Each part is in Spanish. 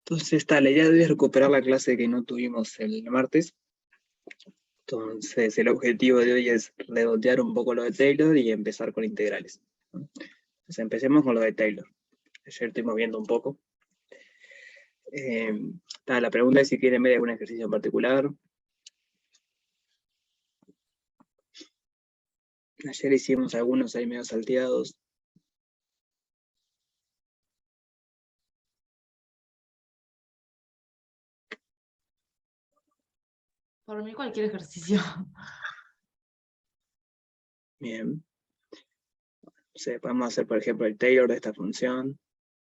Entonces, la idea de hoy es recuperar la clase que no tuvimos el martes. Entonces, el objetivo de hoy es redondear un poco lo de Taylor y empezar con integrales. Entonces, empecemos con lo de Taylor. Ayer estuvimos viendo un poco. La pregunta es si quieren ver algún ejercicio en particular. Ayer hicimos algunos ahí medio salteados. Por mí cualquier ejercicio. Bien. Podemos hacer, por ejemplo, el Taylor de esta función.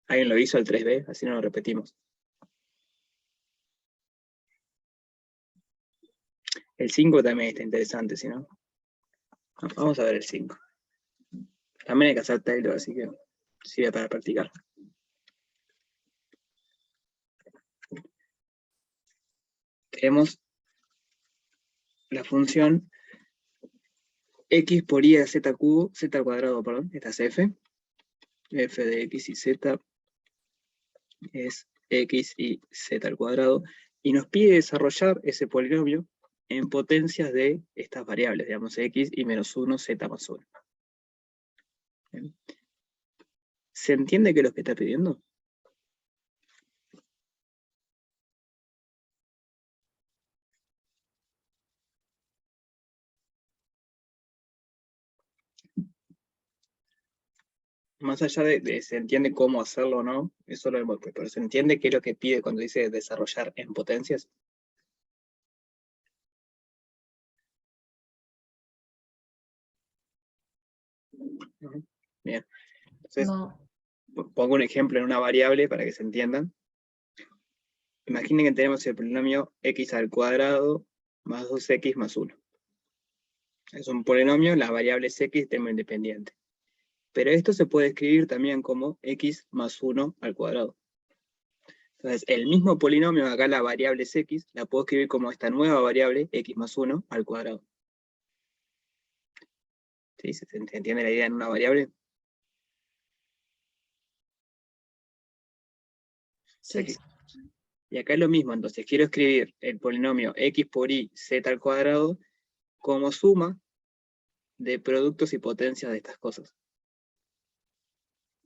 ¿Alguien lo hizo el 3b? Así no lo repetimos. El 5 también está interesante, si no. Vamos a ver el 5. También hay que hacer Taylor, así que sirve para practicar. Tenemos la función x por y a z cubo, z al cuadrado, perdón, esta es f. F de x y z es x y z al cuadrado. Y nos pide desarrollar ese polinomio en potencias de estas variables, digamos, x y menos 1, z más 1. ¿Bien? ¿Se entiende qué es lo que está pidiendo? Más allá de se entiende cómo hacerlo o no, eso lo vemos después, pero ¿se entiende qué es lo que pide cuando dice desarrollar en potencias? Bien. Entonces, No. pongo un ejemplo en una variable para que se entiendan. Imaginen que tenemos el polinomio x al cuadrado más 2x más 1. Es un polinomio, las variables x tenemos independiente. Pero esto se puede escribir también como x más 1 al cuadrado. Entonces, el mismo polinomio, acá la variable es x, la puedo escribir como esta nueva variable, x más 1 al cuadrado. ¿Sí? ¿Se entiende la idea en una variable? Sí. Y acá es lo mismo, entonces quiero escribir el polinomio x por y z al cuadrado como suma de productos y potencias de estas cosas.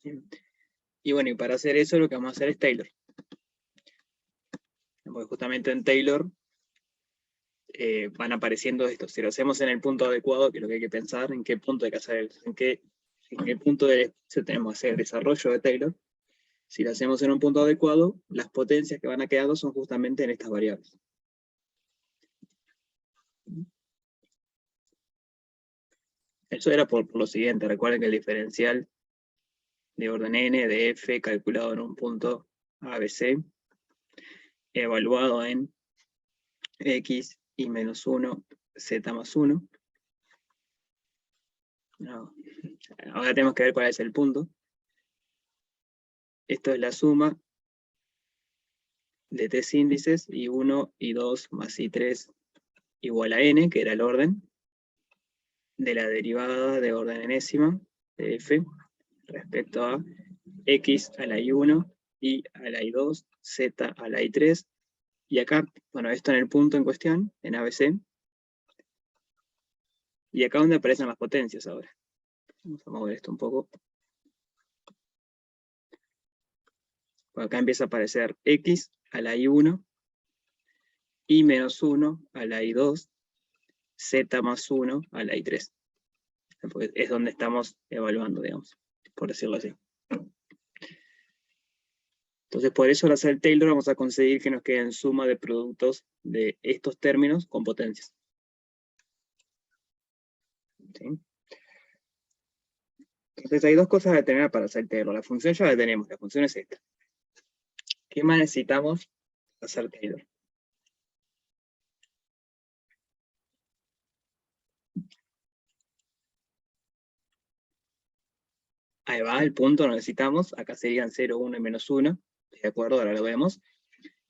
¿Sí? Y bueno, y para hacer eso lo que vamos a hacer es Taylor. Porque justamente en Taylor van apareciendo estos. Si lo hacemos en el punto adecuado, que es lo que hay que pensar, en qué punto hay que hacer, en qué punto del espacio tenemos que hacer el desarrollo de Taylor. Si lo hacemos en un punto adecuado, las potencias que van a quedar son justamente en estas variables. Eso era por lo siguiente. Recuerden que el diferencial de orden n de f calculado en un punto ABC, evaluado en x y menos 1, z más 1. No. Ahora tenemos que ver cuál es el punto. Esto es la suma de tres índices, i1, i2 más i3 igual a n, que era el orden, de la derivada de orden enésima de f respecto a x a la i1, y a la i2, z a la i3, y acá, bueno, esto en el punto en cuestión, en ABC, y acá donde aparecen las potencias ahora. Vamos a mover esto un poco. Bueno, acá empieza a aparecer x a la i1, y menos 1 a la i2, z más 1 a la i3. Porque es donde estamos evaluando, digamos, por decirlo así. Entonces, por eso al hacer el Taylor vamos a conseguir que nos queden suma de productos de estos términos con potencias. ¿Sí? Entonces hay dos cosas a determinar para hacer Taylor. La función ya la tenemos, la función es esta. ¿Qué más necesitamos para hacer Taylor? Ahí va, el punto lo necesitamos. Acá serían 0, 1 y menos 1. ¿De acuerdo? Ahora lo vemos.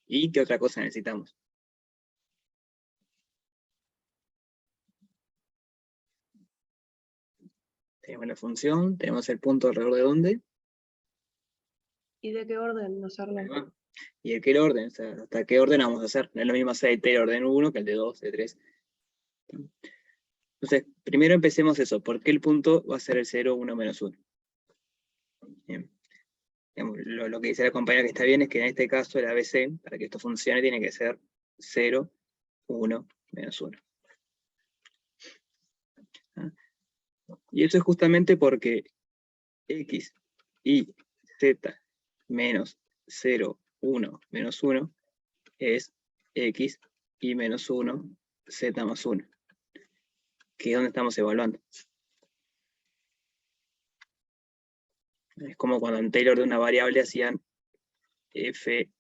¿Y qué otra cosa necesitamos? Tenemos la función, tenemos el punto alrededor de dónde. ¿Y de qué orden hacerlo? Ahí va. Y el que el orden, o sea, hasta qué orden vamos a hacer. No es lo mismo hacer el Taylor de 1 que el de 2, de 3. Entonces, primero empecemos eso. ¿Por qué el punto va a ser el 0, 1, menos 1? Bien. Digamos, lo que dice la compañera que está bien es que en este caso el ABC, para que esto funcione, tiene que ser 0, 1, menos 1. ¿Ah? Y eso es justamente porque X y Z menos 0, 1, menos 1 es X y menos 1, Z más 1. Que es donde estamos evaluando. Es como cuando en Taylor de una variable hacían f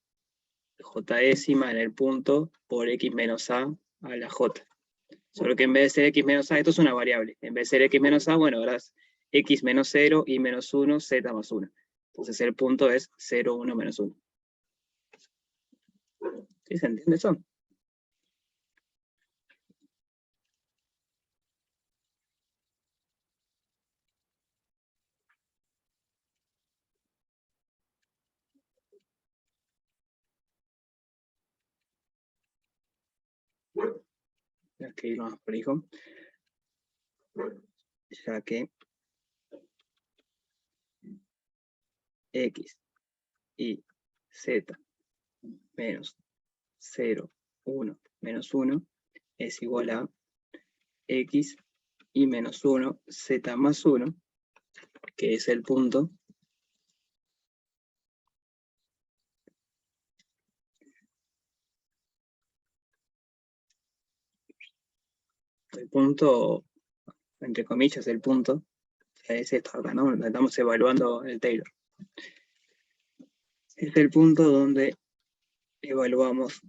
j décima en el punto por x menos a la j. Solo que en vez de ser x menos a, esto es una variable. En vez de ser x menos a, bueno, ahora es x menos 0, y menos 1, z más 1. Entonces el punto es 0, 1, menos 1. ¿Sí se entiende eso? Voy a escribirlo más prolijo. Ya que x y z menos 0, 1, menos 1 es igual a x y menos 1, z más 1, que es el punto entre comillas, el punto, es esto acá, ¿no? Estamos evaluando el Taylor. Es el punto donde evaluamos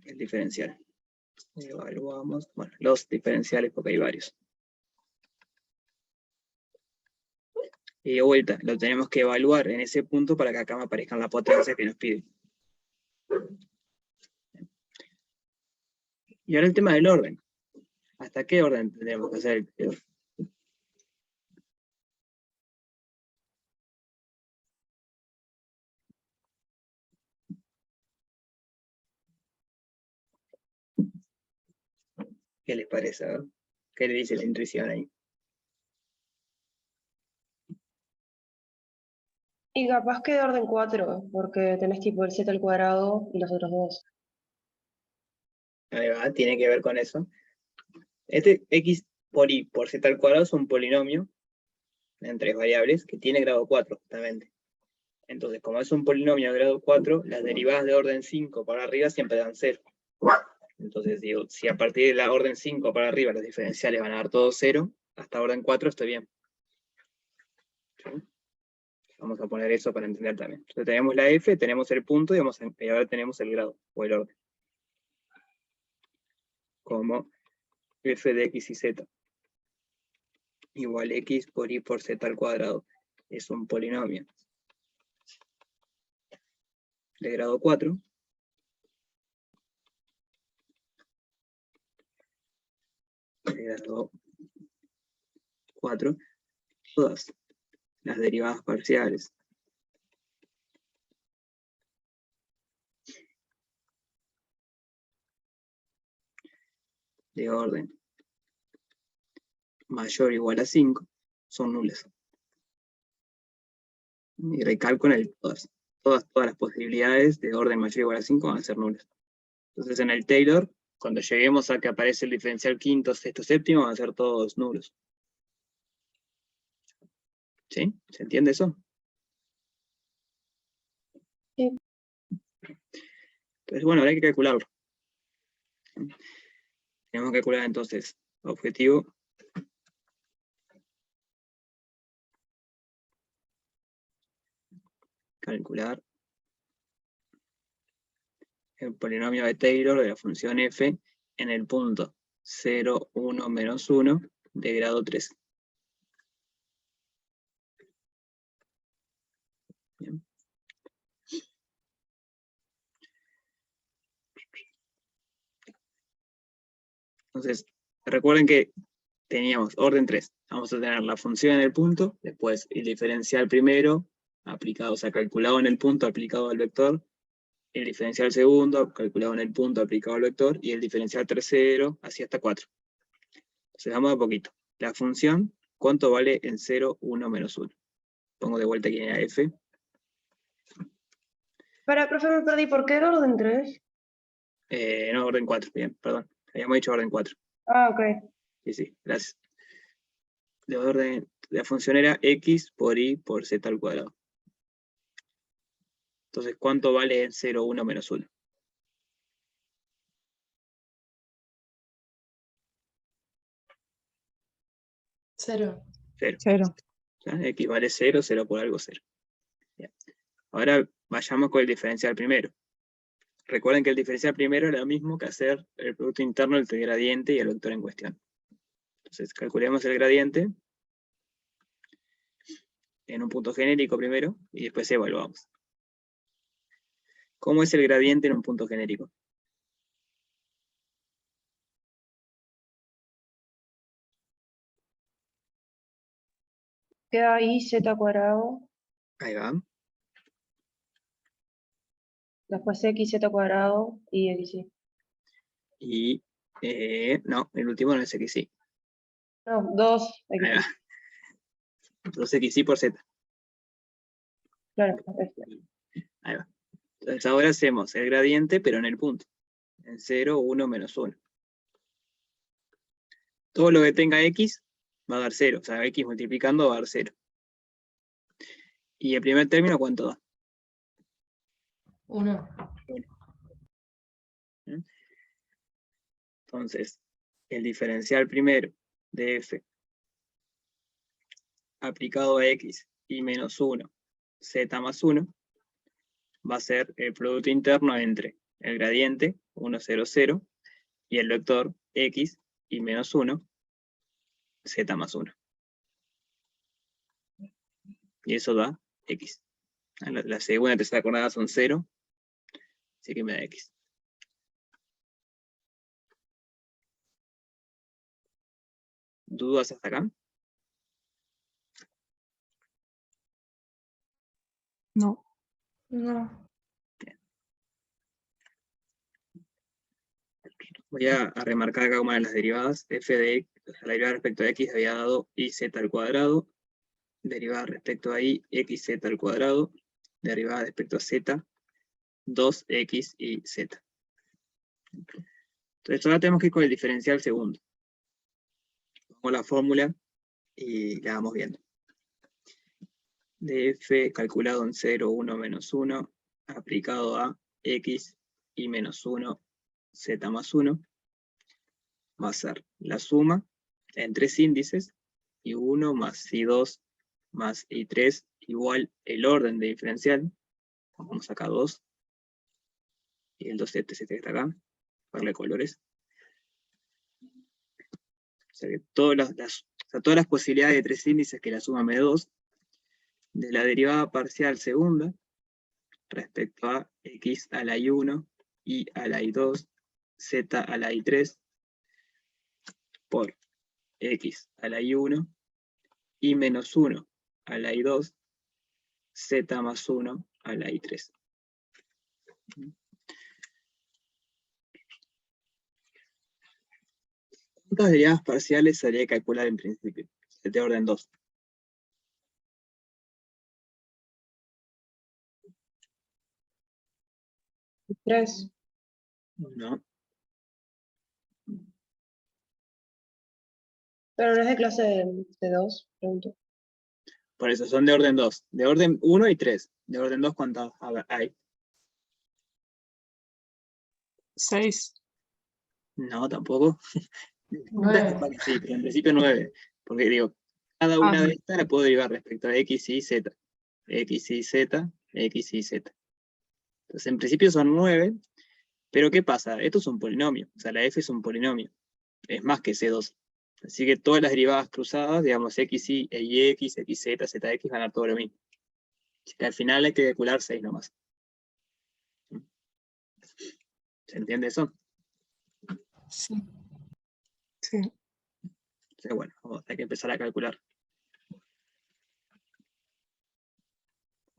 el diferencial. Evaluamos, bueno, los diferenciales porque hay varios. Y de vuelta, lo tenemos que evaluar en ese punto para que acá me aparezcan las potencias que nos pide. Y ahora el tema del orden. ¿Hasta qué orden tenemos que hacer el Taylor? ¿Qué les parece? A ver? ¿Qué le dice la intuición ahí? Y capaz que de orden 4, porque tenés tipo el 7 al cuadrado y los otros dos. Ahí va, tiene que ver con eso. Este x por y por z al cuadrado es un polinomio en tres variables que tiene grado 4, justamente. Entonces, como es un polinomio de grado 4, las derivadas de orden 5 para arriba siempre dan 0. Entonces, digo, si a partir de la orden 5 para arriba los diferenciales van a dar todos 0, hasta orden 4 estoy bien. ¿Sí? Vamos a poner eso para entender también. Entonces tenemos la f, tenemos el punto y ahora tenemos el grado, o el orden. Como f de x y z igual x por y por z al cuadrado es un polinomio de grado 4. De grado 4, todas las derivadas parciales de orden mayor o igual a 5 son nulas. Y recalco en el todas las posibilidades de orden mayor o igual a 5 van a ser nulas. Entonces en el Taylor, cuando lleguemos a que aparece el diferencial quinto, sexto, séptimo, van a ser todos nulos. ¿Sí? ¿Se entiende eso? Sí. Entonces, bueno, ahora hay que calcularlo. Tenemos que calcular entonces objetivo calcular el polinomio de Taylor de la función f en el punto 0, 1, menos 1 de grado 3. Bien. Entonces, recuerden que teníamos orden 3. Vamos a tener la función en el punto, después el diferencial primero, aplicado, o sea, calculado en el punto aplicado al vector, el diferencial segundo, calculado en el punto aplicado al vector, y el diferencial tercero, así hasta 4. Entonces vamos a poquito. La función, ¿cuánto vale en 0, 1, menos 1? Pongo de vuelta aquí en f. Para, profe, me perdí. ¿Por qué el orden 3? No, orden 4, bien, perdón. Habíamos dicho orden 4. Ah, ok. Sí, gracias. La función era x por y por z al cuadrado. Entonces, ¿cuánto vale en 0, 1, menos 1? Cero. 0. 0. X vale 0, 0 por algo 0. Bien. Ahora vayamos con el diferencial primero. Recuerden que el diferencial primero es lo mismo que hacer el producto interno entre el gradiente y el vector en cuestión. Entonces, calculemos el gradiente en un punto genérico primero, y después evaluamos. ¿Cómo es el gradiente en un punto genérico? Queda ahí z cuadrado, Ahí va. después x z cuadrado y x. Y, no, el último no es XY. No, 2 Ahí va. x. 2XY por Z. Claro, Ahí va. Entonces ahora hacemos el gradiente, pero en el punto. En 0, 1, menos 1. Todo lo que tenga X va a dar 0. O sea, X multiplicando va a dar 0. ¿Y el primer término cuánto da? 1. 1. Entonces, el diferencial primero de f aplicado a x y menos 1, z más 1, va a ser el producto interno entre el gradiente, 1, 0, 0, y el vector x y menos 1, z más 1. Y eso da x. La segunda y tercera coordenada son 0, así que me da x. ¿Dudas hasta acá? No. No. Voy a remarcar acá una de las derivadas. F de x, la derivada respecto a x había dado iz al cuadrado, derivada respecto a y, xz al cuadrado, derivada respecto a z, 2x y z. Entonces ahora tenemos que ir con el diferencial segundo. Vamos a la fórmula y la vamos viendo. De f calculado en 0, 1, menos 1, aplicado a x y menos 1, z más 1, va a ser la suma en tres índices, y1 más y2 más y3 igual el orden de diferencial. Vamos acá 2, y el 2z que está acá, darle colores. O sea que todas las posibilidades de tres índices que la suma me da 2, de la derivada parcial segunda, respecto a x a la y1, y a la y2, z a la y3, por x a la y1, y menos 1 a la y2, z más 1 a la y3. ¿Cuántas derivadas parciales habría que calcular en principio? De orden 2. Tres. No. Pero no es de clase de 2, pregunto. Por eso son de orden 2. De orden 1 y 3. De orden 2, ¿cuántas hay? 6. No, tampoco. Nueve. Bueno, sí, pero en principio 9. Porque digo, cada una Ah. de estas la puedo derivar respecto a x y z. X y z, x y z. Entonces, en principio son 9. Pero ¿qué pasa? Esto es un polinomio. O sea, la f es un polinomio. Es más que C2. Así que todas las derivadas cruzadas, digamos, x, y, x, xz, zx, van a dar todo lo mismo. Así que al final hay que calcular 6 nomás. ¿Se entiende eso? Sí. Sí. Entonces, bueno, hay que empezar a calcular.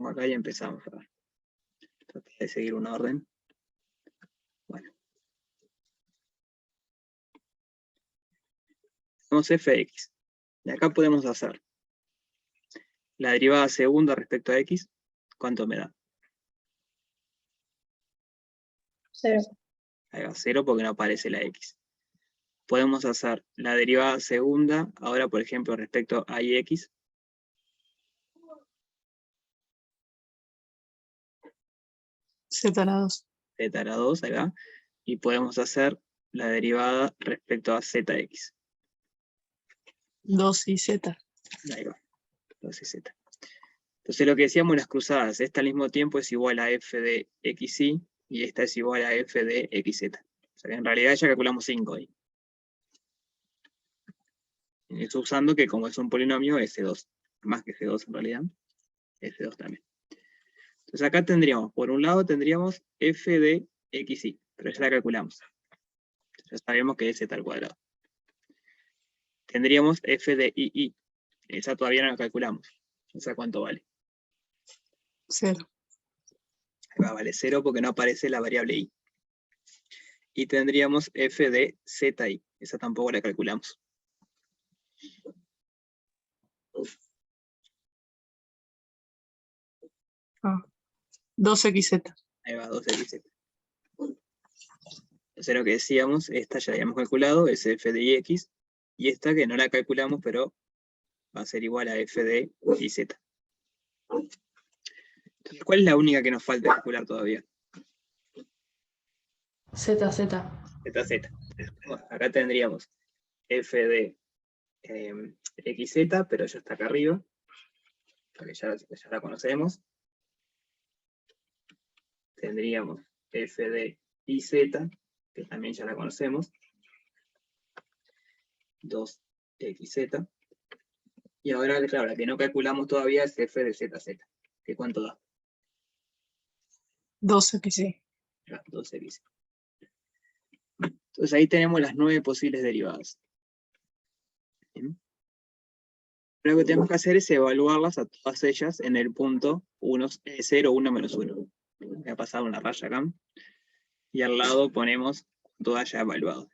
Pongo acá y empezamos a ver. Tratar de seguir un orden. Bueno. Tenemos f de x. Y acá podemos hacer la derivada segunda respecto a x. ¿Cuánto me da? 0. Ahí va, 0 porque no aparece la x. Podemos hacer la derivada segunda, ahora por ejemplo respecto a x. Z a la 2. Z a la 2, ahí va. Y podemos hacer la derivada respecto a zx. 2 y Z. Ahí va, 2 y z. Entonces lo que decíamos las cruzadas, esta al mismo tiempo es igual a f de xy y esta es igual a f de xz. O sea que en realidad ya calculamos 5 ahí. Y esto usando que como es un polinomio, S2, más que C2 en realidad, S2 también. Entonces acá tendríamos, por un lado tendríamos f de xy, pero ya la calculamos. Ya sabemos que es z al cuadrado. Tendríamos f de ii, esa todavía no la calculamos. ¿Esa cuánto vale? 0. Ahí va, vale 0 porque no aparece la variable i. Y tendríamos f de zi, esa tampoco la calculamos. Ah. 2xz. Ahí va, 2xz. Entonces lo que decíamos, esta ya la habíamos calculado, es f de ix, y esta que no la calculamos, pero va a ser igual a f de iz. Entonces, ¿cuál es la única que nos falta calcular todavía? Z, Z. ZZ. Bueno, acá tendríamos f de xz, pero ya está acá arriba, porque ya la conocemos. Tendríamos f de iz, que también ya la conocemos. 2xz. Y ahora, claro, la que no calculamos todavía es f de zz. ¿Qué cuánto da? 2xy. 2x. Entonces ahí tenemos las 9 posibles derivadas. ¿Bien? Lo que tenemos que hacer es evaluarlas a todas ellas en el punto 0, 1, menos 1. Voy a pasar una raya acá. Y al lado ponemos cuánto haya evaluado.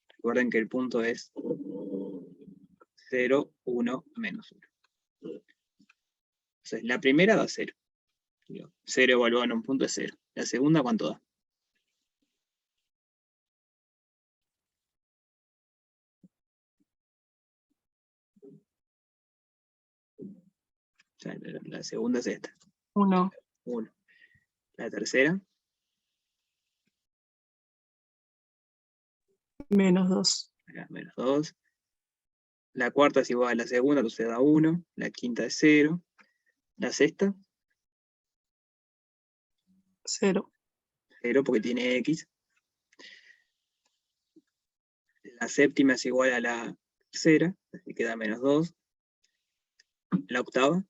Recuerden que el punto es 0, 1, menos 1. Entonces la primera da 0. 0 evaluado en un punto es 0. La segunda, ¿cuánto da? O sea, la segunda es esta. 1. 1. La tercera, Menos 2. acá, menos 2. La cuarta es igual a la segunda, entonces da 1. La quinta es 0. La sexta, 0. 0 porque tiene x. La séptima es igual a la tercera, así que da menos 2. La octava,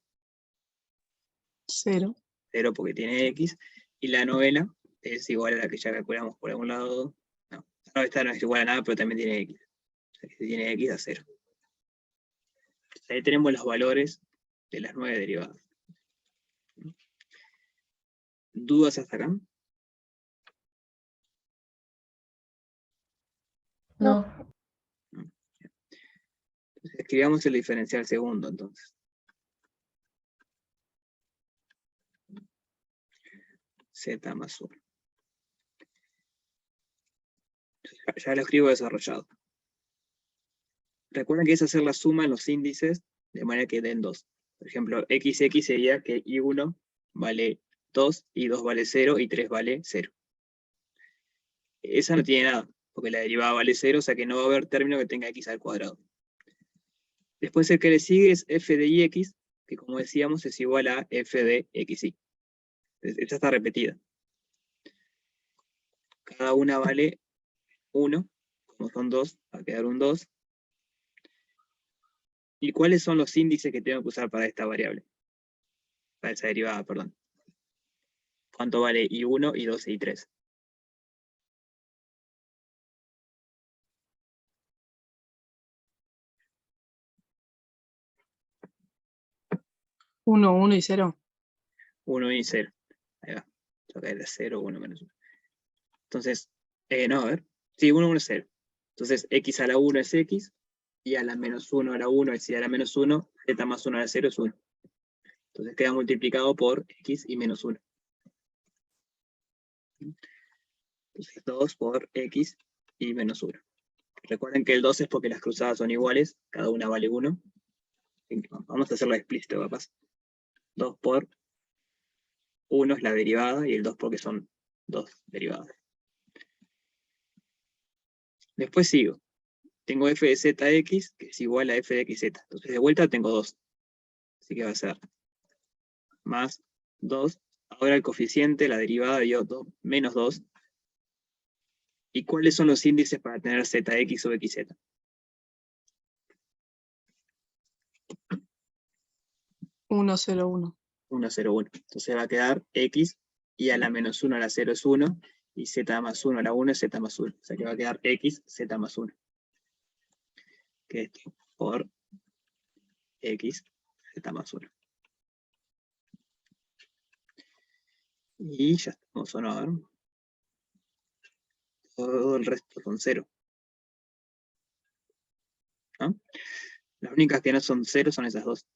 0. 0 porque tiene x. Y la novena es igual a la que ya calculamos por algún lado. No, esta no es igual a nada, pero también tiene x. O sea que si tiene x da 0. Ahí tenemos los valores de las 9 derivadas. ¿Dudas hasta acá? No. Entonces, escribamos el diferencial segundo, entonces. Z más 1. Ya lo escribo desarrollado. Recuerden que es hacer la suma en los índices de manera que den 2. Por ejemplo, XX sería que I1 vale 2, I2 vale 0 y 3 vale 0. Esa no tiene nada, porque la derivada vale 0, o sea que no va a haber término que tenga x al cuadrado. Después el que le sigue es f de ix, que como decíamos es igual a f de xy. Esta está repetida. Cada una vale 1, como son 2, va a quedar un 2. ¿Y cuáles son los índices que tengo que usar para esta variable? Para esa derivada, perdón. ¿Cuánto vale I1, I2 y I3? 1, 1 y 0. 1 y 0. Ahí va. Acá era 0, 1, menos 1. Entonces, no, a ver. Sí, 1, 1 es 0. Entonces, x a la 1 es x, y a la menos 1 a la 1 es y a la menos 1, z más 1 a la 0 es 1. Entonces queda multiplicado por x y menos 1. Entonces 2 por x y menos 1. Recuerden que el 2 es porque las cruzadas son iguales, cada una vale 1. Vamos a hacerlo explícito, capaz. 2 por 1 es la derivada, y el 2 porque son 2 derivadas. Después sigo. Tengo f de zx, que es igual a f de xz. Entonces de vuelta tengo 2. Así que va a ser más 2. Ahora el coeficiente, la derivada dio menos 2. ¿Y cuáles son los índices para tener zx o xz? 1, 0, 1. 1, 0, 1. Entonces va a quedar x, y a la menos 1 a la 0 es 1, y z más 1 a la 1 es z más 1. O sea que va a quedar x, z más 1. Que esto por x, z más 1. Y ya estamos, ¿o no? A ver. Todo el resto son 0. ¿No? Las únicas que no son 0 son esas dos.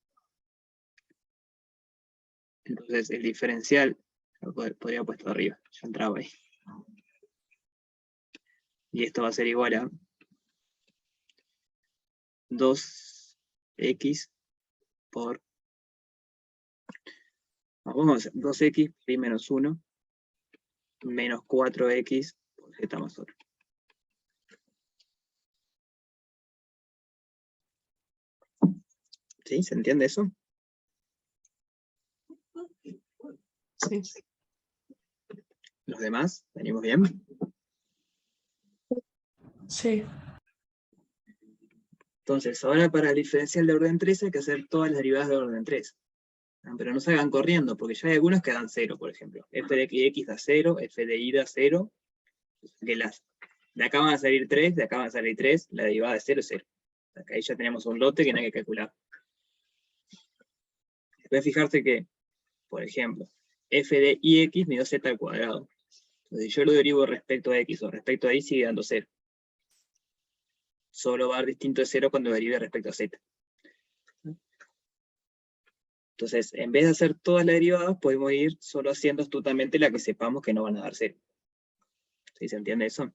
Entonces el diferencial lo podría haber puesto arriba. Ya entraba ahí. Y esto va a ser igual a 2x por... Vamos a hacer 2x por y menos 1 menos 4x por z más 1. ¿Sí? ¿Se entiende eso? Sí. ¿Los demás? ¿Venimos bien? Sí. Entonces, ahora para el diferencial de orden 3 hay que hacer todas las derivadas de orden 3. Pero no salgan corriendo, porque ya hay algunos que dan 0, por ejemplo. F de x da 0, f de y da 0. Que de acá van a salir 3, de acá van a salir 3, la derivada de 0 es 0. Acá ahí ya tenemos un lote que no hay que calcular. Después fijarse que, por ejemplo, f de ix me dio z al cuadrado. Entonces, si yo lo derivo respecto a x o respecto a y, sigue dando 0. Solo va a dar distinto de 0 cuando derive respecto a z. Entonces, en vez de hacer todas las derivadas, podemos ir solo haciendo astutamente la que sepamos que no van a dar 0. ¿Sí se entiende eso?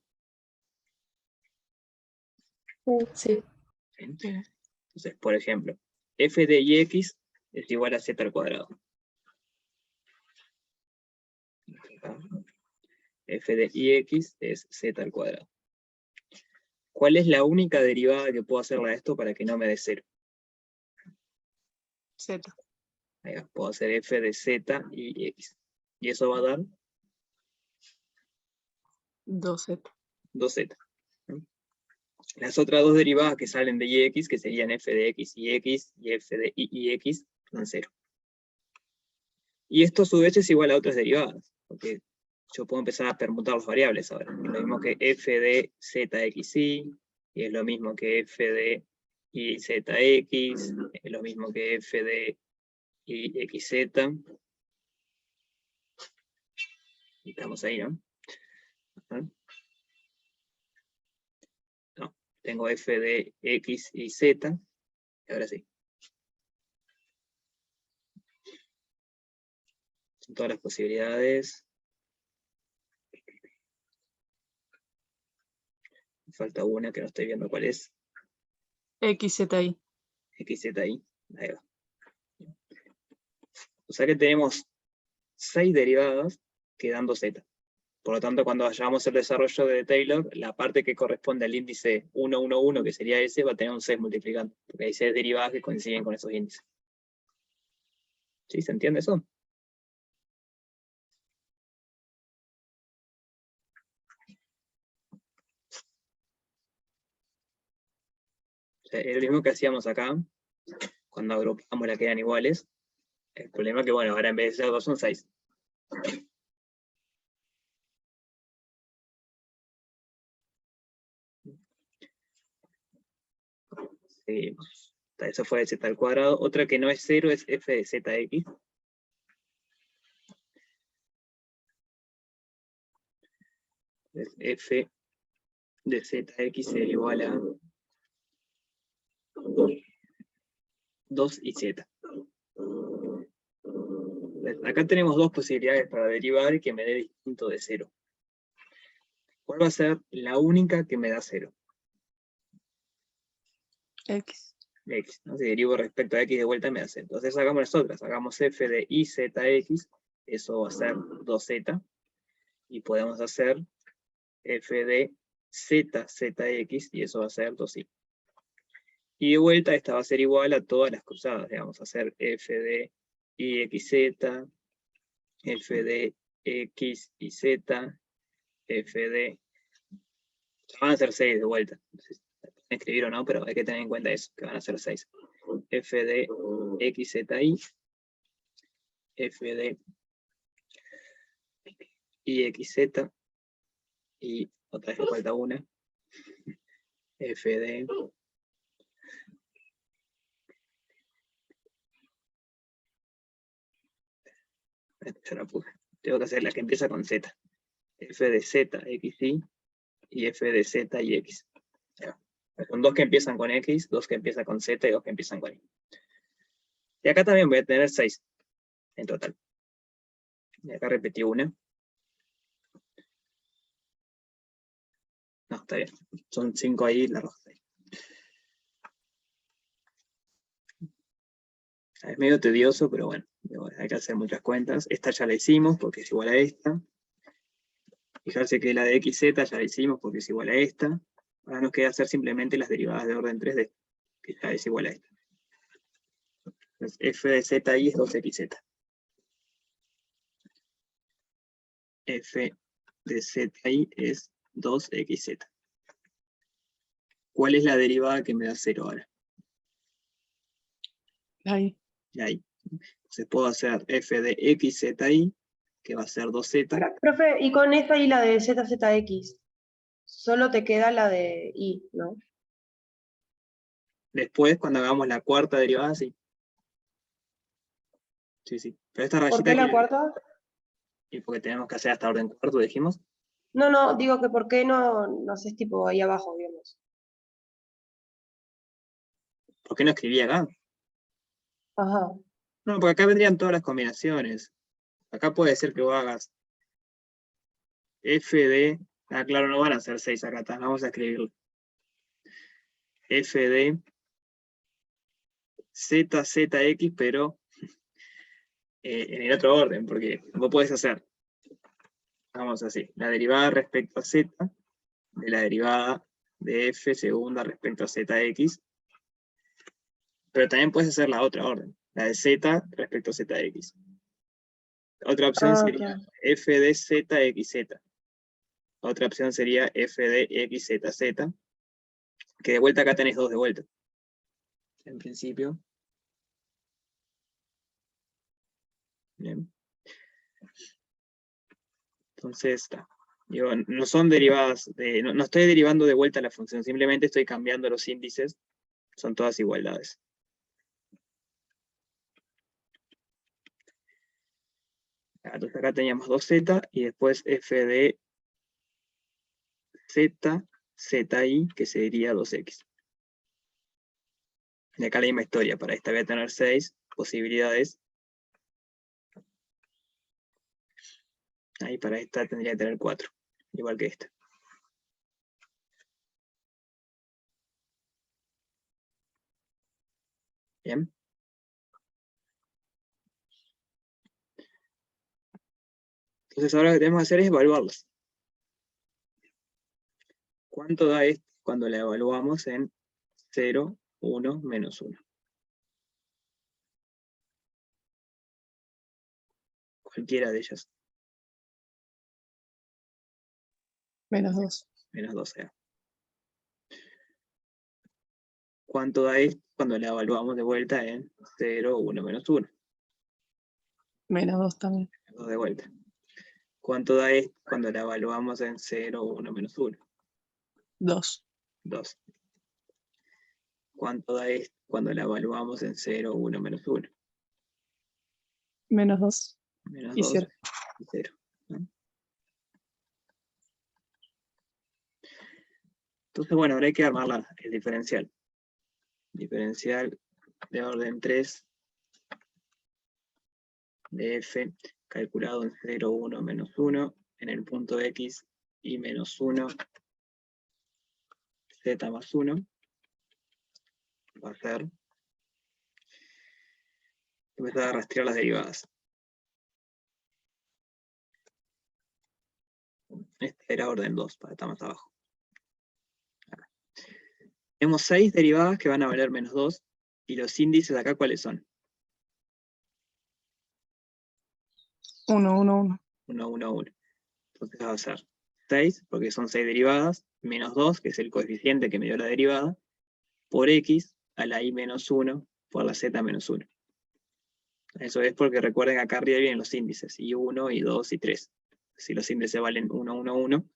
Sí. ¿Sí? Entonces, por ejemplo, f de ix es igual a z al cuadrado. F de ix es z al cuadrado. ¿Cuál es la única derivada que puedo hacerla a esto para que no me dé 0? Z. Ahí va, puedo hacer f de z y x. Y eso va a dar 2Z. 2z. Las otras dos derivadas que salen de ix, que serían f de x y f de y y x, son 0. Y esto a su vez es igual a otras derivadas, porque yo puedo empezar a permutar las variables ahora. Es lo mismo que f de zxy, y es lo mismo que f de yzx, es lo mismo que f de yxz. Y estamos ahí, ¿no? No, tengo f de x y z, y ahora sí. Son todas las posibilidades. Falta una que no estoy viendo cuál es. XZI. XZI. Ahí va. O sea que tenemos 6 derivadas que dan 2z. Por lo tanto, cuando vayamos al desarrollo de Taylor, la parte que corresponde al índice 111, que sería ese, va a tener un 6 multiplicando. Porque hay 6 derivadas que coinciden con esos índices. ¿Sí? ¿Se entiende eso? O sea, es lo mismo que hacíamos acá, cuando agrupamos las que eran iguales. El problema es que, bueno, ahora en vez de ser 2 son 6. Seguimos. Eso fue de z al cuadrado. Otra que no es 0 es f de zx. Entonces, f de zx sería igual a 2 y z. Acá tenemos dos posibilidades para derivar y que me dé distinto de 0. ¿Cuál va a ser la única que me da 0? X. X, ¿no? Si derivo respecto a x de vuelta me da 0. Entonces hagamos las otras. Hagamos f de i zx, eso va a ser 2z. Y podemos hacer f de z zx, y eso va a ser 2i. Y de vuelta esta va a ser igual a todas las cruzadas. Vamos a hacer f de i xz, f de x y z, f de... Van a ser 6 de vuelta. Entonces, escribir o no, pero hay que tener en cuenta eso, que van a ser 6. F de xzi, f de ixz, y otra vez me falta una, f de... Ya la puse. Tengo que hacer la que empieza con z. F de z, xy, y f de z y x. Son dos que empiezan con x, dos que empiezan con z y dos que empiezan con y. Y acá también voy a tener 6 en total. Y acá repetí una. No, está bien. Son 5 ahí, la roja ahí. Es medio tedioso, pero bueno, hay que hacer muchas cuentas. Esta ya la hicimos porque es igual a esta. Fijarse que la de xz ya la hicimos porque es igual a esta. Ahora nos queda hacer simplemente las derivadas de orden 3D, que ya es igual a esta. Entonces, f de zi es 2xz. F de zi es 2xz. ¿Cuál es la derivada que me da 0 ahora? Ahí. Y ahí. Entonces puedo hacer f de xzi, que va a ser 2z. Ahora, profe, y con esta y la de ZZX, solo te queda la de I, ¿no? Después, cuando hagamos la cuarta derivada, sí. Sí, sí. Pero esta ¿Por rayita qué la aquí, cuarta? y porque tenemos que hacer hasta orden cuarto, dijimos. No, digo que por qué no haces tipo ahí abajo, digamos. ¿Por qué no escribí acá? Ajá. No, porque acá vendrían todas las combinaciones. Acá puede ser que vos hagas f de... Ah, claro, no van a ser 6 acá, vamos a escribirlo. F de ZZX, pero en el otro orden, porque vos podés hacer, vamos así, la derivada respecto a Z, de la derivada de F segunda respecto a ZX, pero también puedes hacer la otra orden, la de Z respecto a ZX. Otra opción sería Claro. F de ZXZ. Otra opción sería F de XZZ, que de vuelta acá tenés dos de vuelta. En principio. Bien. Entonces, digo, no son derivadas, no estoy derivando de vuelta la función, simplemente estoy cambiando los índices, son todas igualdades. Entonces acá teníamos 2z y después f de z, zi, que sería 2x. Y acá la misma historia, para esta voy a tener 6 posibilidades. Ahí para esta tendría que tener 4, igual que esta. Bien. Entonces ahora lo que tenemos que hacer es evaluarlas. ¿Cuánto da esto cuando la evaluamos en 0, 1, menos 1? Cualquiera de ellas. Menos 2. Menos 12. ¿Cuánto da esto cuando la evaluamos de vuelta en 0, 1, menos 1? Menos 2 también. 2 de vuelta. ¿Cuánto da esto cuando la evaluamos en 0, 1, menos 1? 2. 2. ¿Cuánto da esto cuando la evaluamos en 0, 1, menos 1. Menos 2. Menos Y 2 0. y 0. ¿No? Entonces, bueno, ahora hay que armar el diferencial. Diferencial de orden 3 de f calculado en 0, 1, menos 1 en el punto x y menos 1 z más 1 va a ser empezar a rastrear las derivadas. Esta era orden 2, para estar más abajo. Acá. Tenemos 6 derivadas que van a valer menos 2, y los índices acá, ¿cuáles son? 1, 1, 1. 1, 1, 1. Entonces va a ser 6, porque son 6 derivadas, menos 2, que es el coeficiente que me dio la derivada, por x a la i menos 1 por la z menos 1. Eso es porque recuerden que acá arriba vienen los índices, i1, i2 y 3. Si los índices valen 1, 1, 1,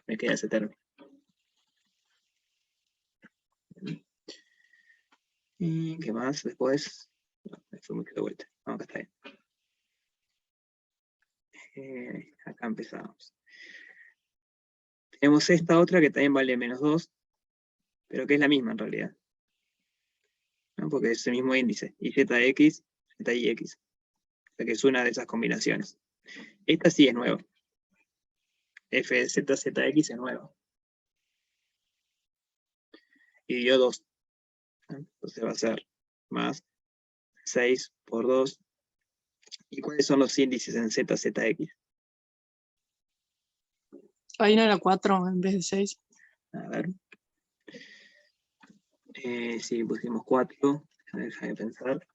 me queda ese término. ¿Y qué más después? No, me fui mucho de vuelta. No, acá está bien. Acá empezamos. Tenemos esta otra que también vale menos 2, pero que es la misma en realidad, ¿no? Porque es el mismo índice, y zx, zix. O sea que es una de esas combinaciones. Esta sí es nueva. F de z, zx es nueva. Y dio 2. Entonces va a ser más 6 por 2. ¿Y cuáles son los índices en z, zx? Ahí no era 4 en vez de 6. A ver. Sí, pusimos 4. Déjame pensar.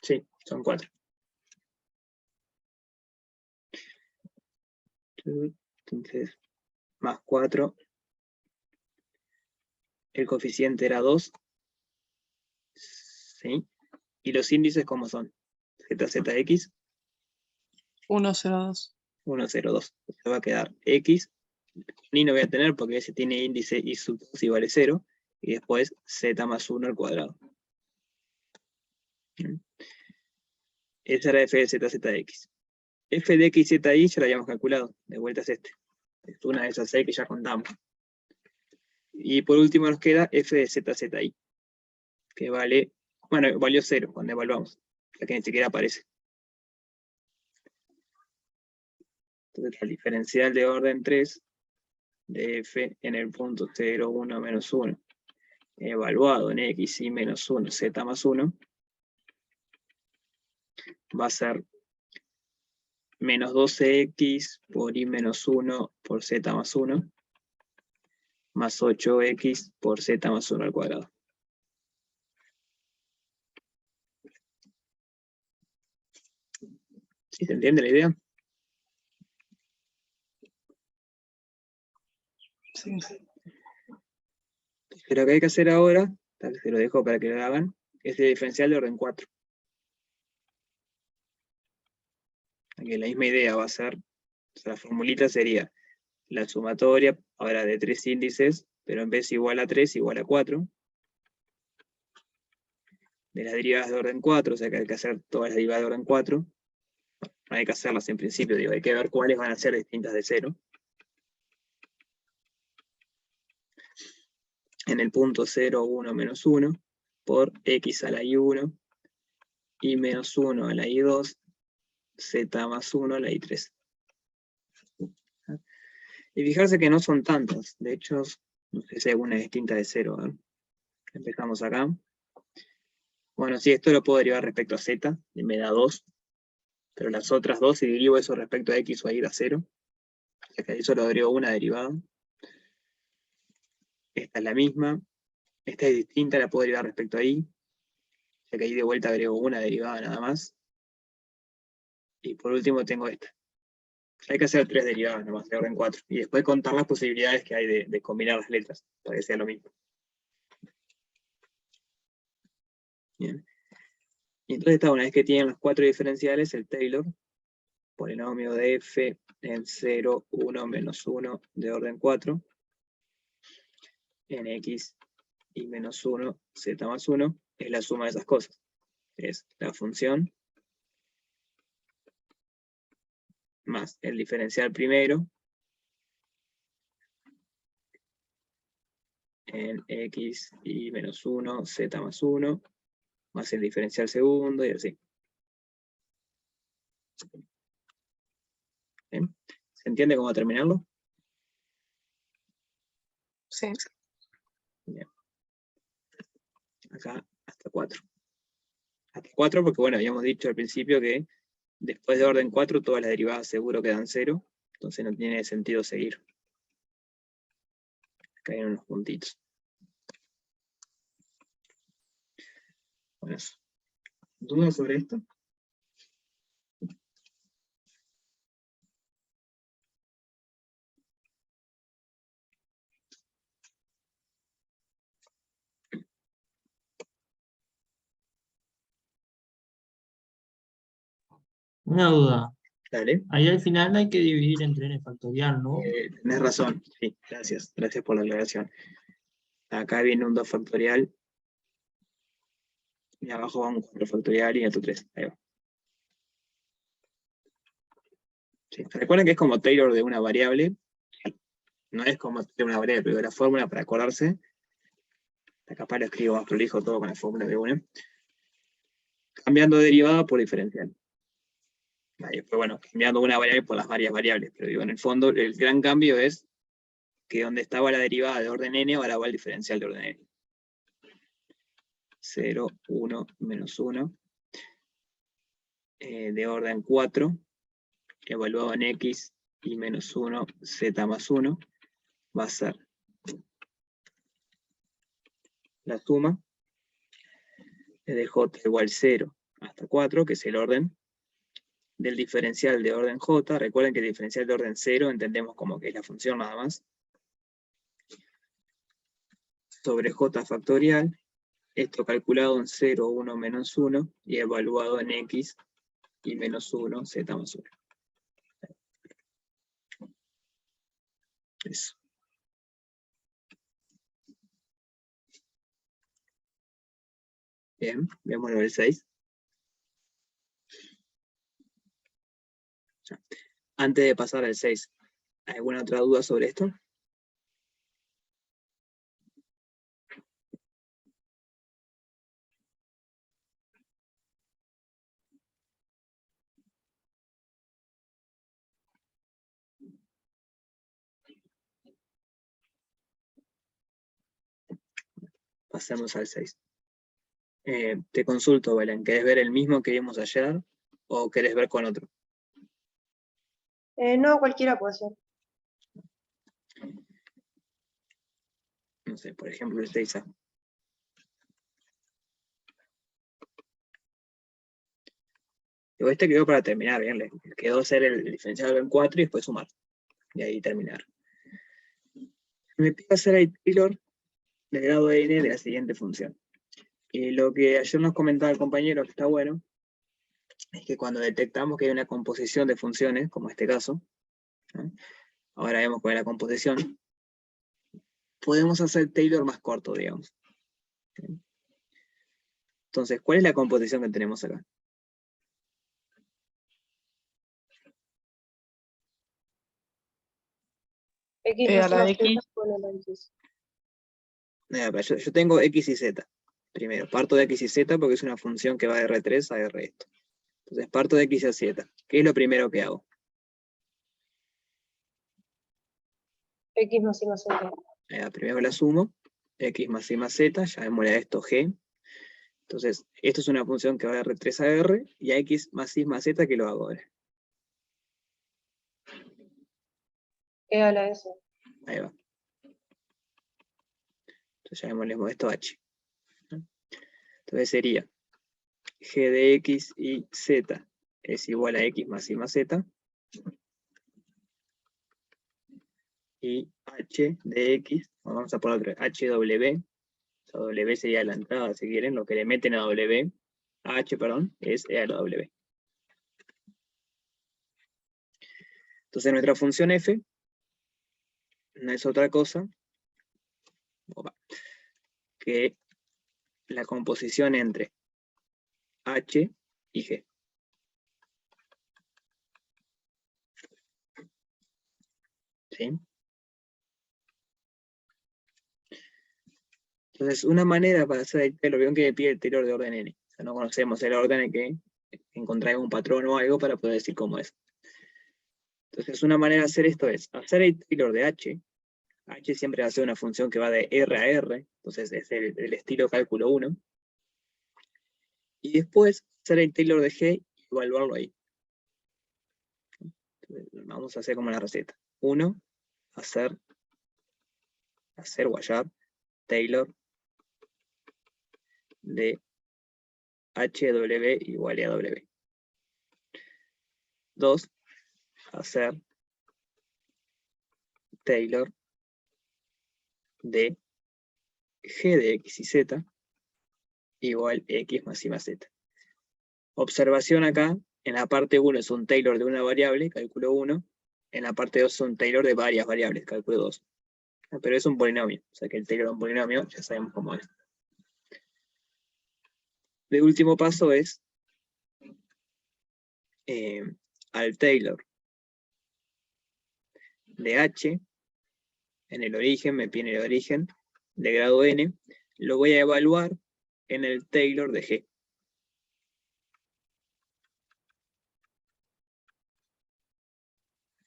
Sí, son 4. Entonces, más 4. El coeficiente era 2. ¿Sí? ¿Y los índices cómo son? ZZX, 1, 0, 2. 1, 0, 2. Se va a quedar X. Ni no voy a tener porque ese tiene índice y sub 2 y vale 0. Y después Z más 1 al cuadrado. Esa era f de z, zx. F de x, z, y ya la habíamos calculado. De vuelta es este. Es una de esas 6 que ya contamos. Y por último nos queda f de z, zi. Que vale, bueno, valió 0 cuando evaluamos. O sea que ni siquiera aparece. Entonces el diferencial de orden 3 de f en el punto 0, 1, menos 1, evaluado en x y menos 1, z más 1, va a ser menos 12x por y menos 1 por z más 1, más 8x por z más 1 al cuadrado. ¿Sí se entiende la idea? Sí. Lo que hay que hacer ahora, tal vez se lo dejo para que lo hagan, es el diferencial de orden 4. Aquí la misma idea va a ser, o sea, la formulita sería la sumatoria, ahora de 3 índices, pero en vez igual a 3, igual a 4. De las derivadas de orden 4, o sea que hay que hacer todas las derivadas de orden 4. No hay que hacerlas en principio, digo, hay que ver cuáles van a ser distintas de 0. En el punto 0, 1, menos 1, por x a la i1, y menos 1 a la i2, z más 1 a la i3. Y fijarse que no son tantas, de hecho, no sé si hay alguna distinta de 0. Empezamos acá. Bueno, sí, esto lo puedo derivar respecto a z, y me da 2, pero las otras 2, si derivo eso respecto a x va a ir a 0. O sea que ahí solo derivo una derivada. Esta es la misma. Esta es distinta, la puedo derivar respecto a y. O sea que ahí de vuelta agrego una derivada nada más. Y por último tengo esta. Hay que hacer 3 derivadas nomás, de orden 4. Y después contar las posibilidades que hay de combinar las letras, para que sea lo mismo. Bien. Y entonces está, una vez que tienen los 4 diferenciales, el Taylor, polinomio de f en 0, 1, menos 1 de orden 4, en x y menos 1, z más 1, es la suma de esas cosas. Es la función más el diferencial primero en x y menos 1, z más 1, más el diferencial segundo y así. ¿Bien? ¿Se entiende cómo terminarlo? Sí. Bien. Acá hasta 4. Hasta 4 porque, bueno, habíamos dicho al principio que después de orden 4 todas las derivadas seguro quedan 0, entonces no tiene sentido seguir. Acá hay unos puntitos. Bueno, eso. ¿Dudas sobre esto? Una duda. Dale. Ahí al final hay que dividir entre n factorial, ¿no? Tenés razón. Sí, gracias. Gracias por la aclaración. Acá viene un 2 factorial. Y abajo va un 4 factorial y otro 3. Ahí va. Sí. Recuerden que es como Taylor de una variable. No es como de una variable, pero de la fórmula para acordarse. Capaz lo escribo más prolijo todo con la fórmula de una. Cambiando derivada por diferencial. Y después, bueno, cambiando una variable por las varias variables. Pero digo, en el fondo, el gran cambio es que donde estaba la derivada de orden n, ahora va el diferencial de orden n. 0, 1, menos 1. De orden 4, evaluado en x y menos 1, z más 1, va a ser la suma de j igual 0 hasta 4, que es el orden del diferencial de orden j. Recuerden que el diferencial de orden 0 entendemos como que es la función nada más, sobre j factorial, esto calculado en 0, 1, menos 1, y evaluado en x y menos 1, z más 1. Eso. Bien, vemos el 6. Antes de pasar al 6, ¿alguna otra duda sobre esto? Pasemos al 6. Te consulto, Belén, ¿querés ver el mismo que vimos ayer o querés ver con otro? No, cualquiera puede ser. No sé, por ejemplo, el 6A. Este quedó para terminar, bien, le quedó hacer el diferencial en 4 y después sumar. Y ahí terminar. Me pide hacer el Taylor de grado n de la siguiente función. Y lo que ayer nos comentaba el compañero, que está bueno, es que cuando detectamos que hay una composición de funciones, como este caso, ¿no? Ahora vemos cuál es la composición, podemos hacer Taylor más corto, digamos. Entonces, ¿cuál es la composición que tenemos acá? X A más la una X. Z con el X. Yo tengo x y z. Primero, parto de x y z porque es una función que va de R3 a R esto. Entonces, parto de x y z. ¿Qué es lo primero que hago? X más Y más Z. Primero la sumo. X más y más z, llamémosle a esto g. Entonces, esto es una función que va de R3 a R, y a x más y más z, ¿qué lo hago ahora? E a la S. Ahí va. Entonces, llamémosle esto h. Entonces sería g de x y z es igual a x más y más z, y h de x, vamos a poner otro, hw O sea, W sería la entrada, si quieren, lo que le meten a W, a H, perdón, es E a la W. Entonces nuestra función f no es otra cosa que la composición entre H y G. ¿Sí? Entonces, una manera para hacer el Taylor, vieron que me pide el Taylor de orden n. O sea, no conocemos el orden en que encontrar un patrón o algo para poder decir cómo es. Entonces, una manera de hacer esto es hacer el Taylor de H. H siempre va a ser una función que va de R a R, entonces es el estilo cálculo 1. Y después hacer el Taylor de G y evaluarlo ahí. Entonces, vamos a hacer como la receta. 1, hacer o hallar Taylor de HW igual a W. 2, hacer Taylor de G de X y Z igual X más Y más Z. Observación acá, en la parte 1 es un Taylor de una variable, cálculo 1. En la parte 2 es un Taylor de varias variables, cálculo 2. Pero es un polinomio, o sea que el Taylor de un polinomio ya sabemos cómo es. El último paso es al Taylor de H, en el origen, me pide el origen, de grado n, lo voy a evaluar en el Taylor de G.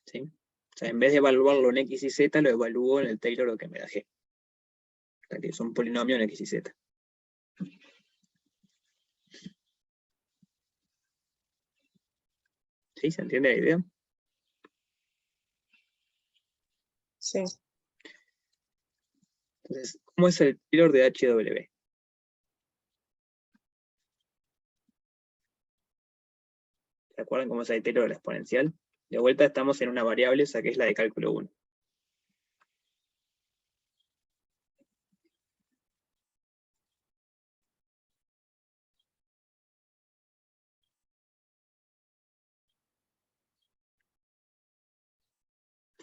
¿Sí? O sea, en vez de evaluarlo en X y Z, lo evalúo en el Taylor que me da G. O sea, que es un polinomio en X y Z. ¿Sí? ¿Se entiende la idea? Sí. Entonces, ¿cómo es el Taylor de HW? ¿Se acuerdan cómo es el Taylor de la exponencial? De vuelta estamos en una variable, o sea que es la de cálculo 1.